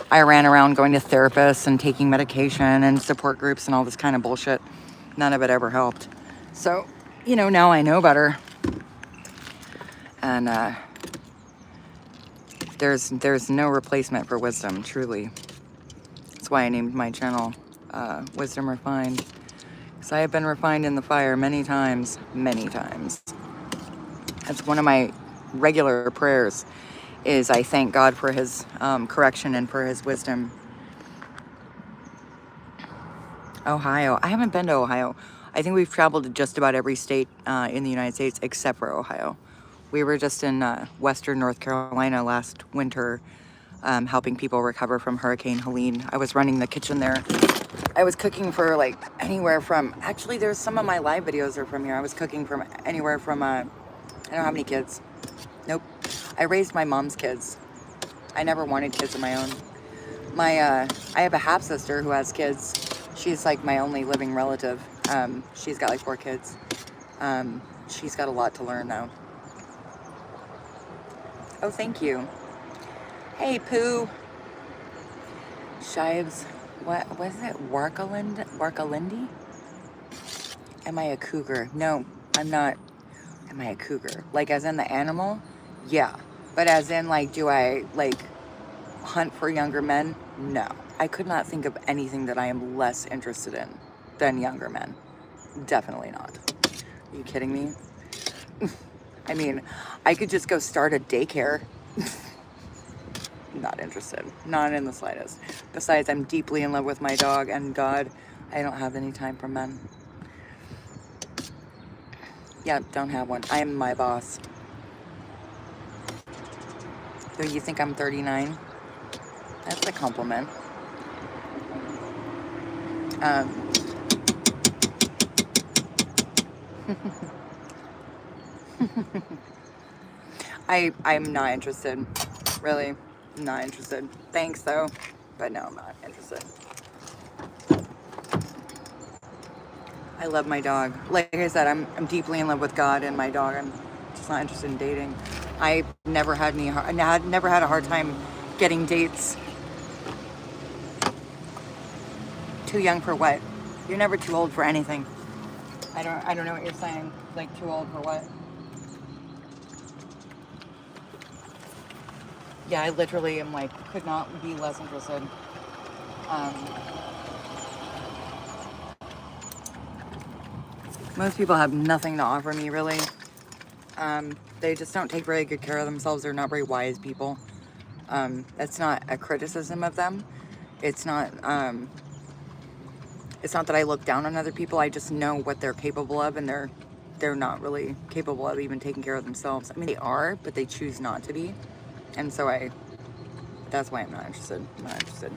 I ran around going to therapists and taking medication and support groups and all this kind of bullshit. None of it ever helped. So, you know, now I know better. And there's no replacement for wisdom, truly. That's why I named my channel Wisdom Refined. Because I have been refined in the fire many times, many times. That's one of my regular prayers, is I thank God for his correction and for his wisdom. Ohio. I haven't been to Ohio. I think we've traveled to just about every state in the United States except for Ohio. We were just in western North Carolina last winter, helping people recover from Hurricane Helene. I was running the kitchen there. I was cooking for like anywhere from, actually there's some of my live videos are from here. I was cooking from anywhere from, I don't have any kids. Nope. I raised my mom's kids. I never wanted kids of my own. I have a half sister who has kids. She's like my only living relative. She's got like 4 kids. She's got a lot to learn though. Oh, thank you. Hey, Pooh. Shives. What was it? Warkalindi? Am I a cougar? No, I'm not. Am I a cougar? Like as in the animal? Yeah. But as in like, do I like hunt for younger men? No. I could not think of anything that I am less interested in than younger men. Definitely not. Are you kidding me? I mean, I could just go start a daycare. Not interested. Not in the slightest. Besides, I'm deeply in love with my dog, and God, I don't have any time for men. Yeah, don't have one. I am my boss. Do you think I'm 39? That's a compliment. I'm not interested. Really, not interested. Thanks though, but no, I'm not interested. I love my dog. Like I said, I'm deeply in love with God and my dog. I'm just not interested in dating. I never had a hard time getting dates. Too young for what? You're never too old for anything. I don't know what you're saying. Like too old for what? Yeah, I literally am like, could not be less interested. Most people have nothing to offer me, really. They just don't take very good care of themselves. They're not very wise people. That's not a criticism of them. It's not that I look down on other people. I just know what they're capable of, and they're not really capable of even taking care of themselves. I mean, they are, but they choose not to be. And so that's why I'm not interested. I'm not interested.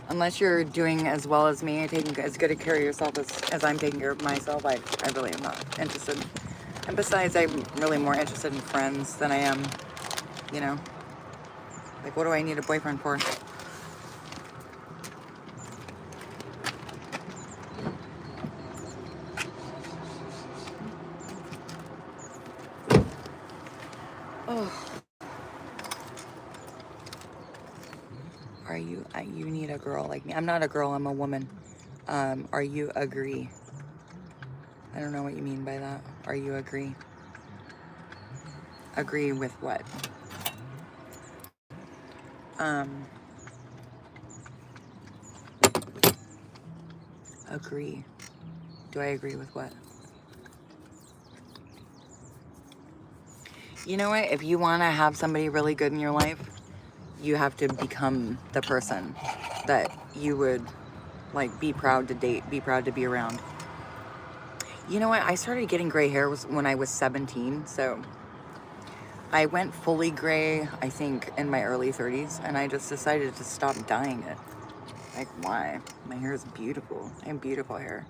Unless you're doing as well as me, taking as good a care of yourself as I'm taking care of myself, I really am not interested. And besides, I'm really more interested in friends than I am, you know. Like, what do I need a boyfriend for? like me. I'm not a girl, I'm a woman. Are you agree? I don't know what you mean by that. Are you agree? Agree with what? Agree. Do I agree with what? You know what? If you want to have somebody really good in your life, you have to become the person that you would like be proud to date, be proud to be around. You know what? I started getting gray hair when I was 17, so I went fully gray, I think, in my early 30s, and I just decided to stop dyeing it. Like, why? My hair is beautiful. I have beautiful hair.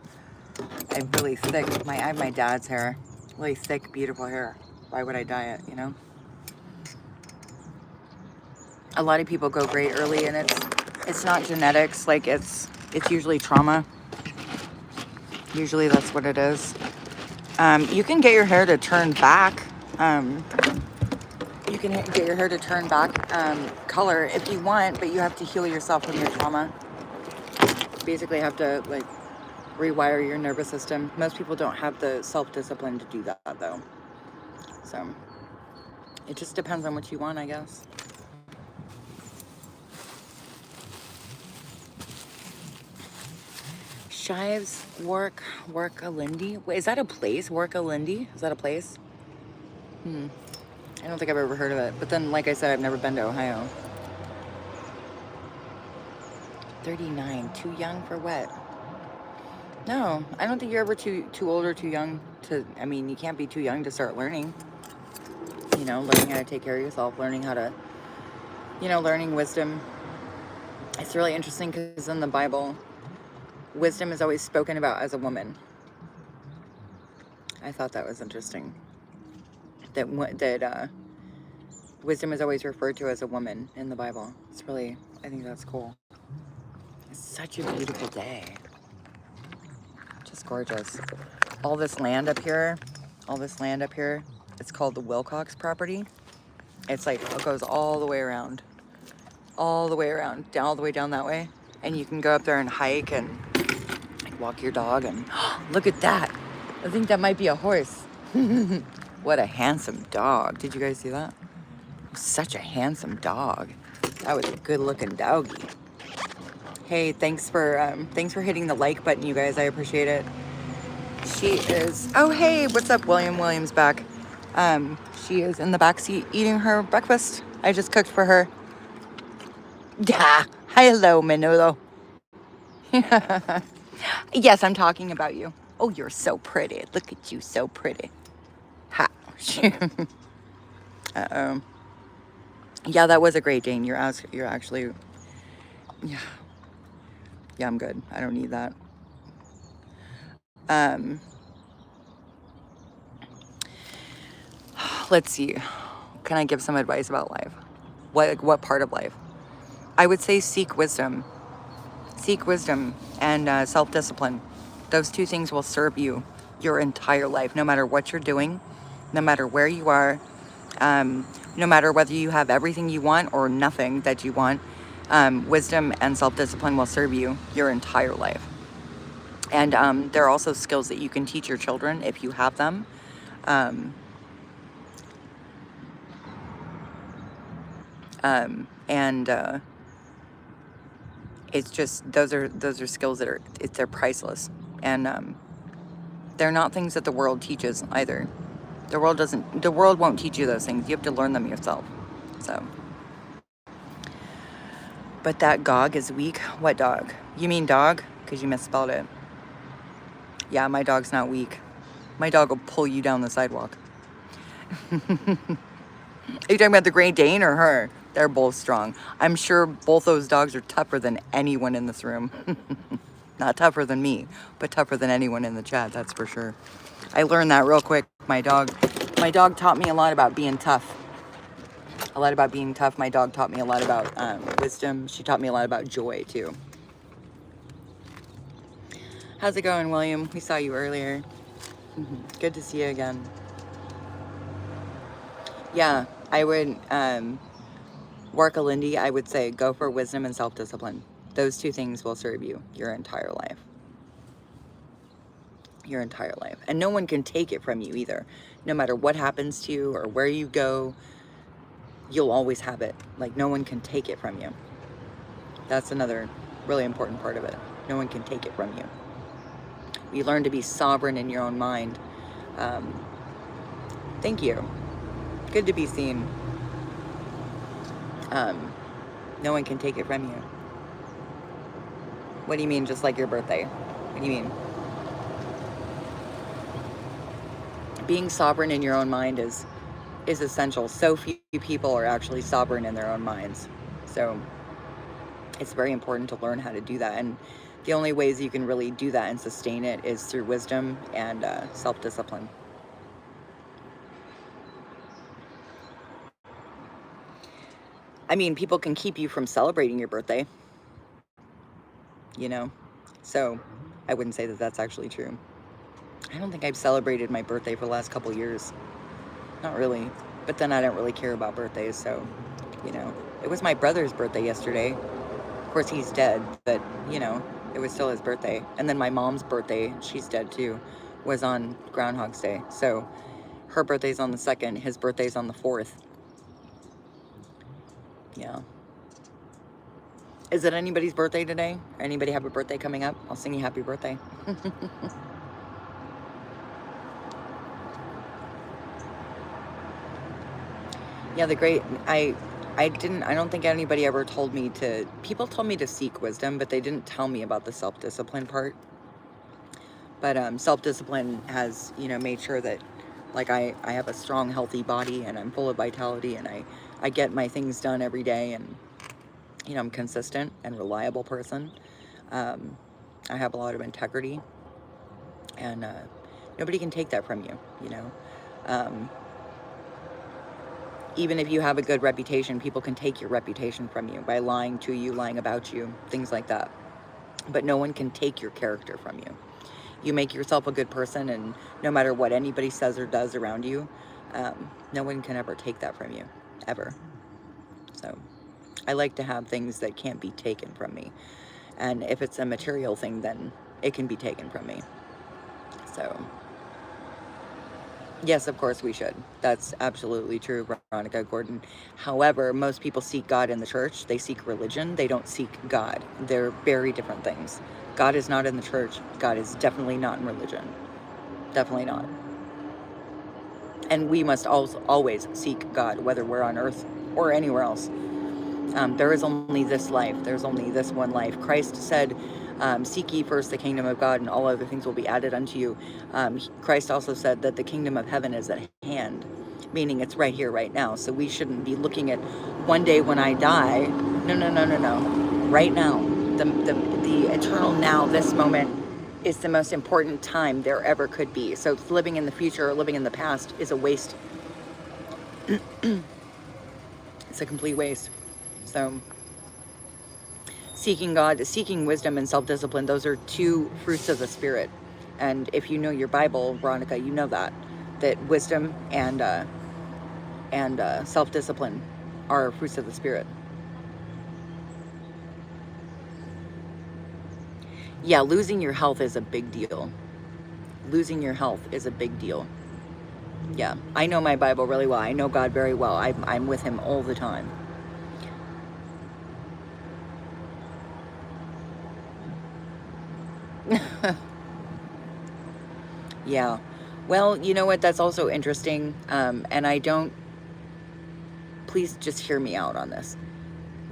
I have really thick, I have my dad's hair. Really thick, beautiful hair. Why would I dye it, you know? A lot of people go gray early, and it's not genetics. Like, it's usually trauma. Usually that's what it is. You can get your hair to turn back. You can get your hair to turn back color if you want, but you have to heal yourself from your trauma. You basically have to like rewire your nervous system. Most people don't have the self-discipline to do that though. So it just depends on what you want, I guess. Shives Workalindi. Wait, is that a place? Workalindi? Is that a place? I don't think I've ever heard of it. But then, like I said, I've never been to Ohio. 39. Too young for what? No, I don't think you're ever too old or too young to, I mean, you can't be too young to start learning. You know, learning how to take care of yourself, learning how to, you know, learning wisdom. It's really interesting because in the Bible, wisdom is always spoken about as a woman. I thought that was interesting. That wisdom is always referred to as a woman in the Bible. It's really, I think that's cool. It's such a beautiful day. Just gorgeous. All this land up here, it's called the Wilcox property. It's like, it goes all the way around, all the way down that way. And you can go up there and hike and walk your dog and look at that. I think that might be a horse. What a handsome dog. Did you guys see that? Such a handsome dog. That was a good looking doggy. Hey, thanks for hitting the like button, you guys. I appreciate it. She is, oh hey, what's up? William's back. She is in the back seat eating her breakfast. I just cooked for her. Yeah, hello, Menudo. Yes, I'm talking about you. Oh, you're so pretty. Look at you, so pretty. Ha. Uh-oh. Yeah, that was a Great Dane. You're actually, yeah. Yeah, I'm good. I don't need that. Let's see. Can I give some advice about life? What part of life? I would say seek wisdom. Seek wisdom and self-discipline. Those two things will serve you your entire life, no matter what you're doing, no matter where you are, no matter whether you have everything you want or nothing that you want. Wisdom and self-discipline will serve you your entire life. And there are also skills that you can teach your children if you have them. It's just those are skills that they're priceless, and they're not things that the world teaches either. The world won't teach you those things. You have to learn them yourself. So, but that dog is weak. What dog? You mean dog? Because you misspelled it. Yeah, my dog's not weak. My dog will pull you down the sidewalk. Are you talking about the Great Dane or her? They're both strong. I'm sure both those dogs are tougher than anyone in this room. Not tougher than me, but tougher than anyone in the chat, that's for sure. I learned that real quick. My dog taught me a lot about being tough. My dog taught me a lot about wisdom. She taught me a lot about joy, too. How's it going, William? We saw you earlier. Good to see you again. Yeah, I would... Workalindi, I would say go for wisdom and self-discipline. Those two things will serve you your entire life. Your entire life. And no one can take it from you either. No matter what happens to you or where you go, you'll always have it. Like, no one can take it from you. That's another really important part of it. No one can take it from you. You learn to be sovereign in your own mind. Thank you. Good to be seen. No one can take it from you. What do you mean, just like your birthday? What do you mean? Being sovereign in your own mind is essential. So few people are actually sovereign in their own minds. So it's very important to learn how to do that. And the only ways you can really do that and sustain it is through wisdom and self-discipline. I mean, people can keep you from celebrating your birthday, you know? So I wouldn't say that that's actually true. I don't think I've celebrated my birthday for the last couple years. Not really. But then I don't really care about birthdays, so, you know. It was my brother's birthday yesterday. Of course, he's dead, but, you know, it was still his birthday. And then my mom's birthday, she's dead too, was on Groundhog's Day. So her birthday's on the 2nd, his birthday's on the 4th. Yeah. Is it anybody's birthday today? Anybody have a birthday coming up? I'll sing you happy birthday. Yeah, I don't think anybody ever told me to, people told me to seek wisdom, but they didn't tell me about the self-discipline part. But self-discipline has, you know, made sure that, like, I have a strong, healthy body, and I'm full of vitality, and I get my things done every day, and, you know, I'm consistent and reliable person. I have a lot of integrity, and nobody can take that from you, you know. Even if you have a good reputation, people can take your reputation from you by lying to you, lying about you, things like that. But no one can take your character from you. You make yourself a good person, and no matter what anybody says or does around you, no one can ever take that from you, ever. So I like to have things that can't be taken from me. And if it's a material thing, then it can be taken from me. So yes, of course we should. That's absolutely true, Veronica Gordon. However, most people seek God in the church. They seek religion. They don't seek God. They're very different things. God is not in the church. God is definitely not in religion. Definitely not. And we must also always seek God, whether we're on earth or anywhere else. There is only this life. There's only this one life. Christ said, seek ye first the kingdom of God, and all other things will be added unto you. Christ also said that the kingdom of heaven is at hand, meaning it's right here, right now. So we shouldn't be looking at one day when I die. No, no, no, no, no. Right now, the eternal now, this moment, is the most important time there ever could be. So living in the future or living in the past is a waste. It's a complete waste. So seeking God, seeking wisdom and self-discipline, those are two fruits of the Spirit. And if you know your Bible, Veronica, you know that wisdom and self-discipline are fruits of the Spirit. Yeah, losing your health is a big deal. Losing your health is a big deal. Yeah, I know my Bible really well. I know God very well. I'm with him all the time. Yeah. Well, you know what? That's also interesting. And I don't, please just hear me out on this.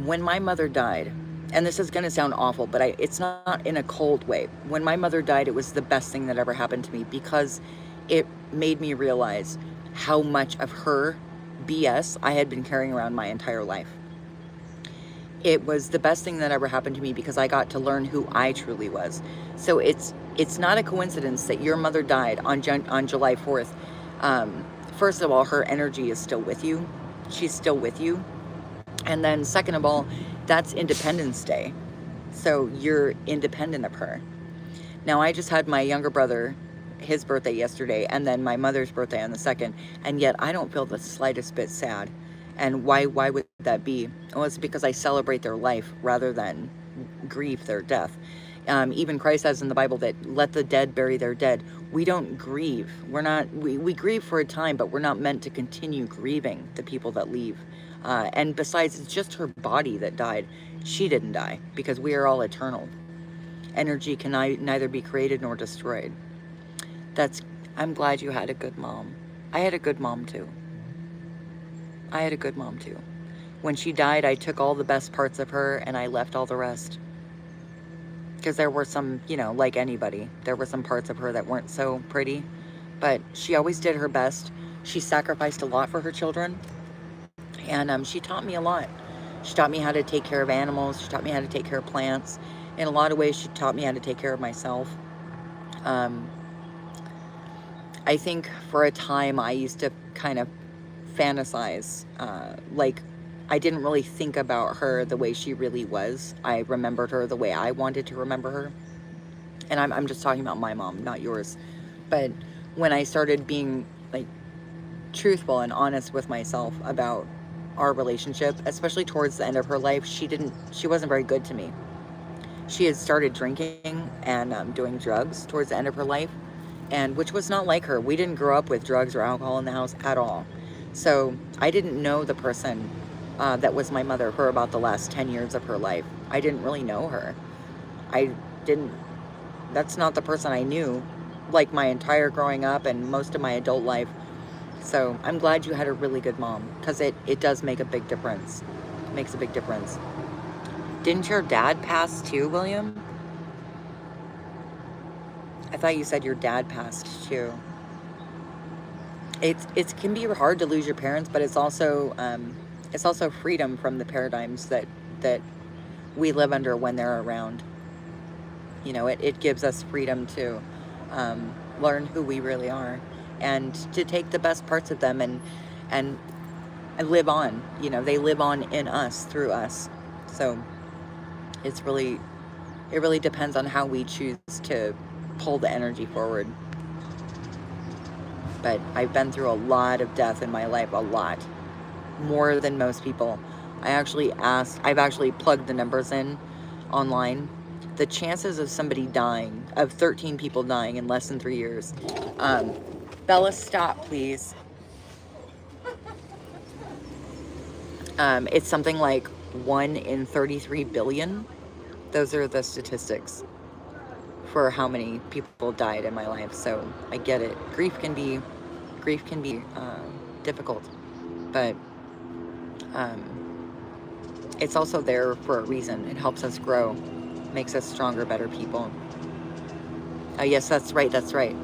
When my mother died, and this is going to sound awful, but it's not in a cold way. When my mother died, it was the best thing that ever happened to me, because it made me realize how much of her BS I had been carrying around my entire life. It was the best thing that ever happened to me, because I got to learn who I truly was. So it's not a coincidence that your mother died on July 4th. First of all, her energy is still with you. She's still with you. And then second of all, that's Independence Day. So you're independent of her. Now, I just had my younger brother, his birthday yesterday, and then my mother's birthday on the 2nd, and yet I don't feel the slightest bit sad. And why would that be? Well, it's because I celebrate their life rather than grieve their death. Even Christ says in the Bible that let the dead bury their dead. We don't grieve. We grieve for a time, but we're not meant to continue grieving the people that leave. And besides, it's just her body that died. She didn't die, because we are all eternal. Energy can neither be created nor destroyed. I'm glad you had a good mom. I had a good mom too. I had a good mom too. When she died, I took all the best parts of her and I left all the rest. Because there were some, you know, like anybody, there were some parts of her that weren't so pretty. But she always did her best. She sacrificed a lot for her children. And she taught me a lot. She taught me how to take care of animals. She taught me how to take care of plants. In a lot of ways, she taught me how to take care of myself. I think for a time I used to kind of fantasize, like I didn't really think about her the way she really was. I remembered her the way I wanted to remember her. And I'm just talking about my mom, not yours. But when I started being like truthful and honest with myself about our relationship, especially towards the end of her life, she wasn't very good to me. She had started drinking and doing drugs towards the end of her life, and which was not like her. We didn't grow up with drugs or alcohol in the house at all. So I didn't know the person that was my mother for about the last 10 years of her life. I didn't really know her. That's not the person I knew, like my entire growing up and most of my adult life. So I'm glad you had a really good mom, because it does make a big difference. It makes a big difference. Didn't your dad pass too, William? I thought you said your dad passed too. It can be hard to lose your parents, but it's also freedom from the paradigms that we live under when they're around. You know, it gives us freedom to learn who we really are, and to take the best parts of them and live on. You know, they live on in us, through us. So it really depends on how we choose to pull the energy forward. But I've been through a lot of death in my life, a lot. More than most people. I've actually plugged the numbers in online. The chances of somebody dying, of 13 people dying in less than 3 years. Bella, stop, please. It's something like 1 in 33 billion. Those are the statistics for how many people died in my life. So I get it. Grief can be difficult, but it's also there for a reason. It helps us grow, makes us stronger, better people. Oh yes, that's right.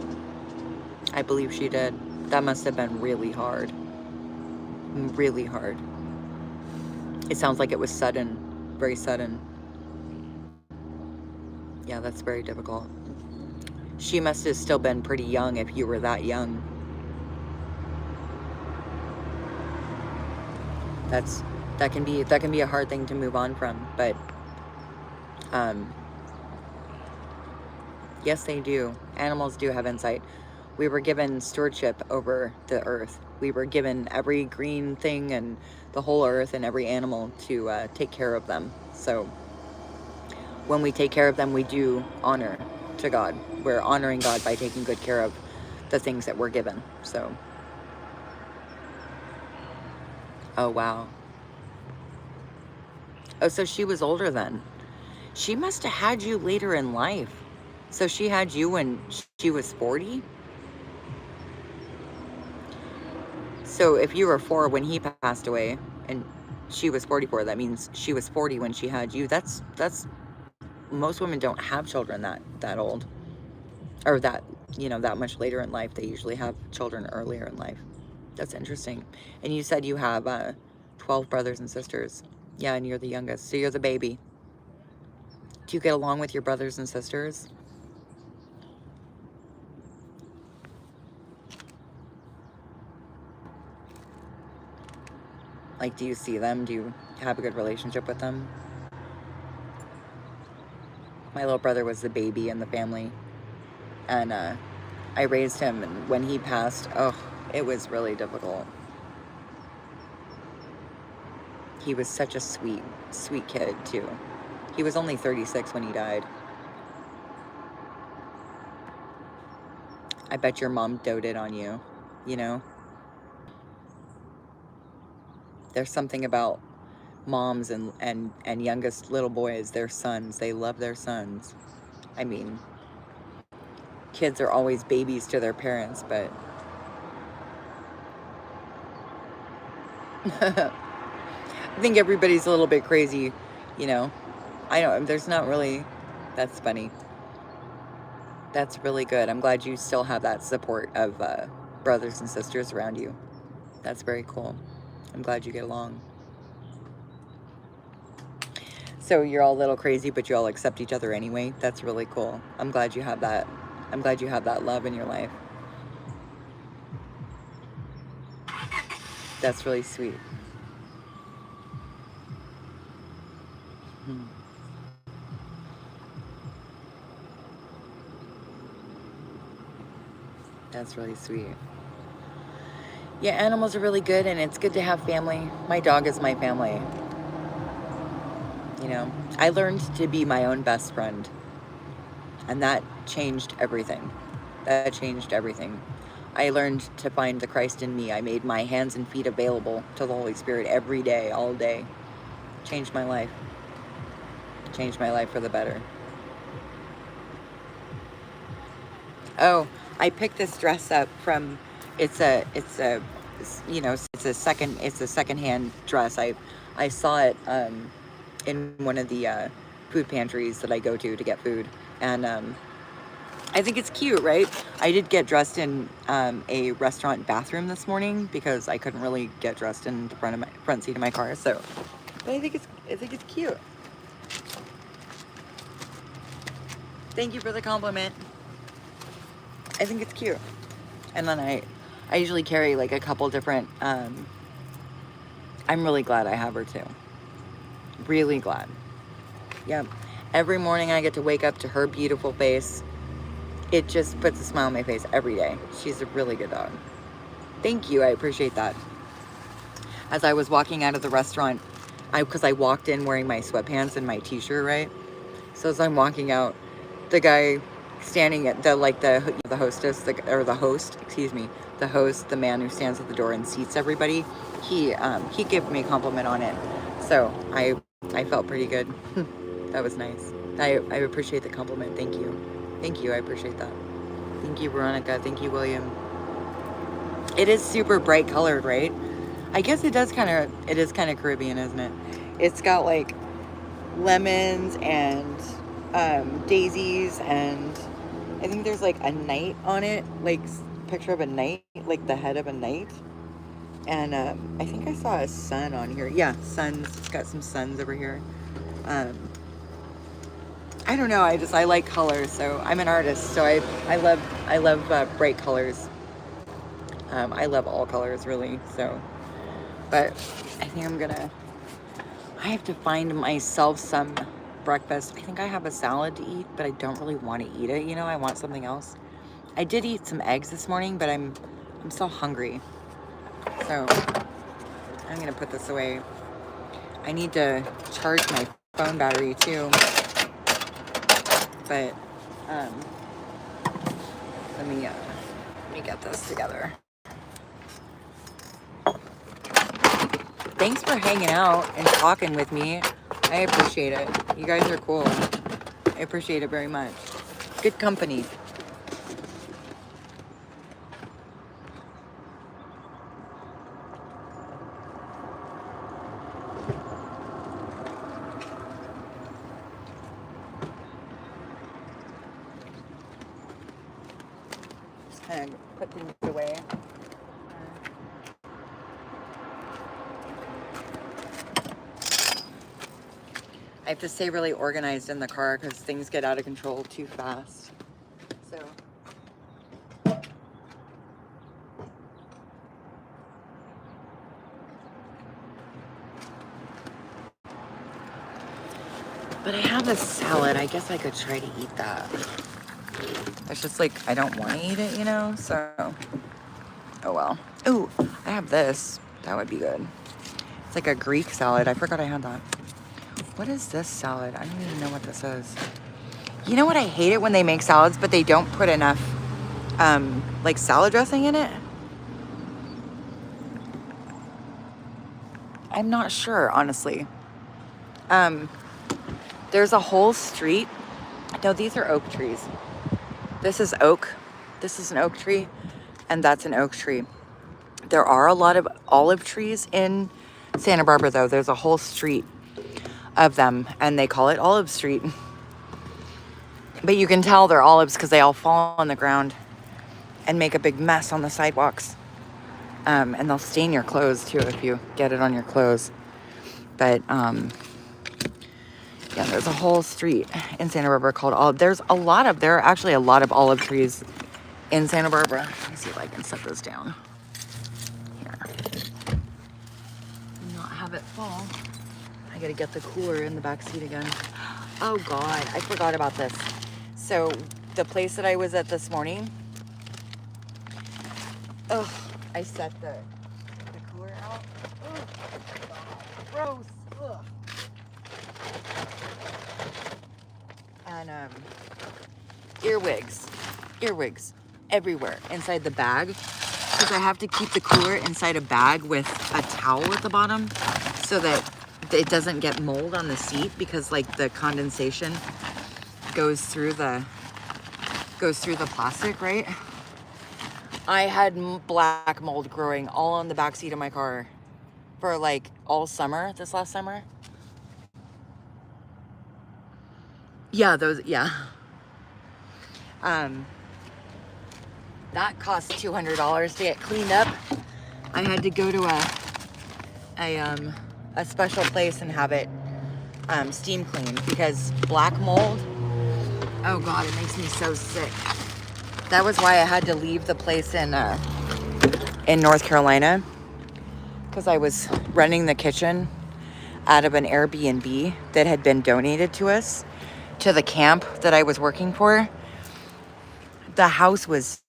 I believe she did. That must have been really hard. Really hard. It sounds like it was sudden, very sudden. Yeah, that's very difficult. She must have still been pretty young if you were that young. That can be a hard thing to move on from, but yes, they do. Animals do have insight. We were given stewardship over the earth. We were given every green thing and the whole earth and every animal to take care of them. So when we take care of them, we do honor to God. We're honoring God by taking good care of the things that we're given. So, oh wow. Oh, so she was older then. She must have had you later in life. So she had you when she was 40? So if you were 4 when he passed away and she was 44, that means she was 40 when she had you. That's most women don't have children that old, or that, you know, that much later in life. They usually have children earlier in life. That's interesting. And you said you have 12 brothers and sisters. Yeah, and you're the youngest, so you're the baby. Do you get along with your brothers and sisters? Like, do you see them? Do you have a good relationship with them? My little brother was the baby in the family, and I raised him, and when he passed, oh, it was really difficult. He was such a sweet kid too. He was only 36 when he died. I bet your mom doted on you, you know? There's something about moms and youngest little boys, their sons. They love their sons. I mean, kids are always babies to their parents, but I think everybody's a little bit crazy, you know? I don't, there's not really, that's funny. That's really good. I'm glad you still have that support of brothers and sisters around you. That's very cool. I'm glad you get along. So you're all a little crazy, but you all accept each other anyway. That's really cool. I'm glad you have that. I'm glad you have that love in your life. That's really sweet. Hmm. That's really sweet. Yeah, animals are really good, and it's good to have family. My dog is my family. You know, I learned to be my own best friend, and that changed everything. That changed everything. I learned to find the Christ in me. I made my hands and feet available to the Holy Spirit every day, all day. Changed my life. Changed my life for the better. Oh, I picked this dress up from, it's a secondhand dress. I saw it in one of the food pantries that I go to get food, and I think it's cute, right? I did get dressed in a restaurant bathroom this morning because I couldn't really get dressed in the front seat of my car. So, but I think it's cute. Thank you for the compliment. I think it's cute. And then I usually carry like a couple different. I'm really glad I have her too. Really glad. Yep. Every morning I get to wake up to her beautiful face. It just puts a smile on my face every day. She's a really good dog. Thank you. I appreciate that. As I was walking out of the restaurant, because I walked in wearing my sweatpants and my t-shirt, right? So as I'm walking out, the guy standing at the hostess, the host, the man who stands at the door and seats everybody, he gave me a compliment on it. So I felt pretty good. That was nice. I appreciate the compliment. Thank you. Thank you. I appreciate that. Thank you, Veronica. Thank you, William. It is super bright colored, right? I guess it is kind of Caribbean, isn't it? It's got like lemons and daisies, and I think there's like a knight on it, like picture of a knight, like the head of a knight. And I think I saw a sun on here. Yeah, suns. It's got some suns over here. I don't know. I like colors. So I'm an artist. So I love bright colors. I love all colors really. So, but I think I have to find myself some breakfast. I think I have a salad to eat, but I don't really want to eat it. You know, I want something else. I did eat some eggs this morning, but I'm so hungry. So I'm gonna put this away. I need to charge my phone battery too. But let me get this together. Thanks for hanging out and talking with me. I appreciate it. You guys are cool. I appreciate it very much. Good company. Just kind of put things away. I have to stay really organized in the car because things get out of control too fast. So. But I have a salad. I guess I could try to eat that. It's just like, I don't want to eat it, you know? So, oh well. Ooh, I have this. That would be good. It's like a Greek salad. I forgot I had that. What is this salad? I don't even know what this is. You know what? I hate it when they make salads, but they don't put enough, like salad dressing in it. I'm not sure, honestly. There's a whole street. No, these are oak trees. This is oak. This is an oak tree, and that's an oak tree. There are a lot of olive trees in Santa Barbara, though. There's a whole street of them, and they call it Olive Street. But you can tell they're olives because they all fall on the ground and make a big mess on the sidewalks. And they'll stain your clothes too if you get it on your clothes. But yeah, there's a whole street in Santa Barbara called Olive. There are actually a lot of olive trees in Santa Barbara. Let me see if I can set this down here. Not have it fall. I gotta get the cooler in the back seat again. Oh God, I forgot about this. So the place that I was at this morning, I set the cooler out. Gross. Ugh. And earwigs everywhere inside the bag, because I have to keep the cooler inside a bag with a towel at the bottom so that it doesn't get mold on the seat, because like the condensation goes through the plastic, right? I had black mold growing all on the back seat of my car for like all summer, this last summer. Yeah, that cost $200 to get cleaned up. I had to go to a special place and have it steam cleaned, because black mold, oh God, it makes me so sick. That was why I had to leave the place in North Carolina, because I was running the kitchen out of an Airbnb that had been donated to us, to the camp that I was working for. The house was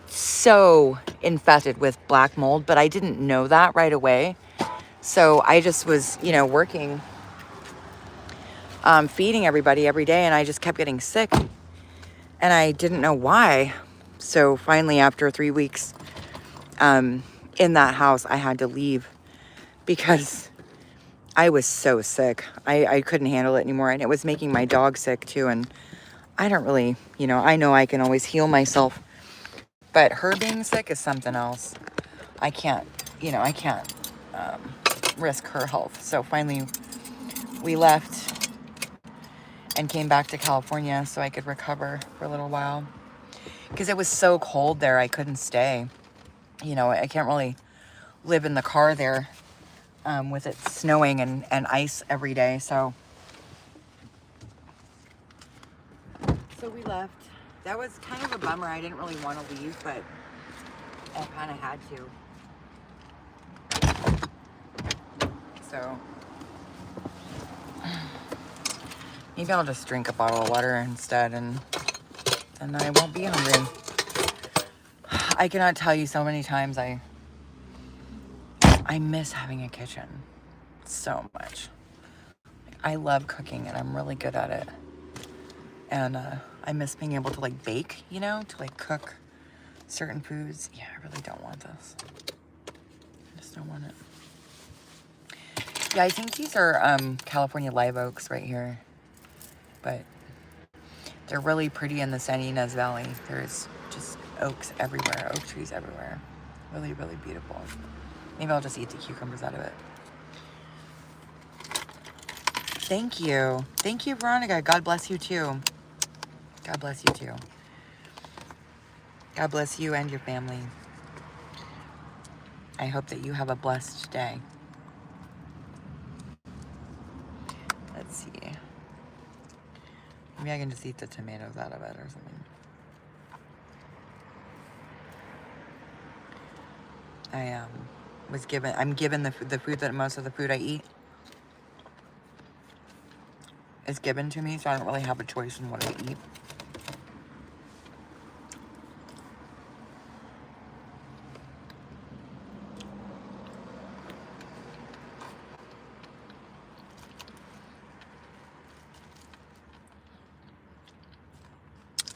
so infested with black mold, but I didn't know that right away. So I just was, working, feeding everybody every day, and I just kept getting sick. And I didn't know why. So finally, after 3 weeks in that house, I had to leave because I was so sick. I couldn't handle it anymore. And it was making my dog sick too. And I don't really, I know I can always heal myself, but her being sick is something else. I can't risk her health. So finally we left and came back to California so I could recover for a little while, because it was so cold there. I couldn't stay. I can't really live in the car there with it snowing and ice every day. So we left. That was kind of a bummer. I didn't really want to leave, but I kind of had to. So maybe I'll just drink a bottle of water instead, and I won't be hungry. I cannot tell you so many times I miss having a kitchen so much. I love cooking and I'm really good at it. And I miss being able to like bake, to like cook certain foods. Yeah, I really don't want this. I just don't want it. Yeah, I think these are California live oaks right here. But they're really pretty in the San Ynez Valley. There's just oaks everywhere, oak trees everywhere. Really, really beautiful. Maybe I'll just eat the cucumbers out of it. Thank you. Thank you, Veronica. God bless you too. God bless you too. God bless you and your family. I hope that you have a blessed day. Let's see. Maybe I can just eat the tomatoes out of it or something. I'm given the food that most of the food I eat is given to me, so I don't really have a choice in what I eat.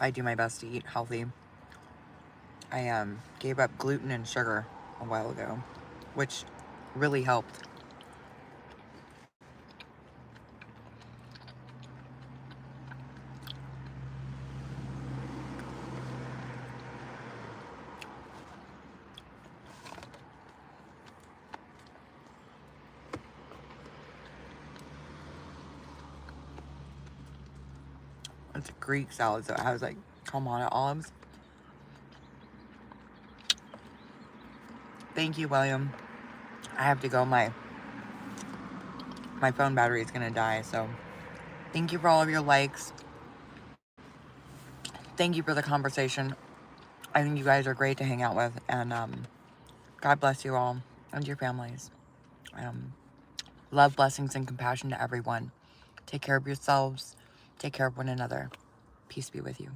I do my best to eat healthy. I gave up gluten and sugar a while ago, which really helped. It's a Greek salad, so it has like Kalamata olives. Thank you, William. I have to go. My phone battery is gonna die, so thank you for all of your likes. Thank you for the conversation. I think you guys are great to hang out with, and God bless you all and your families. Love, blessings, and compassion to everyone. Take care of yourselves. Take care of one another. Peace be with you.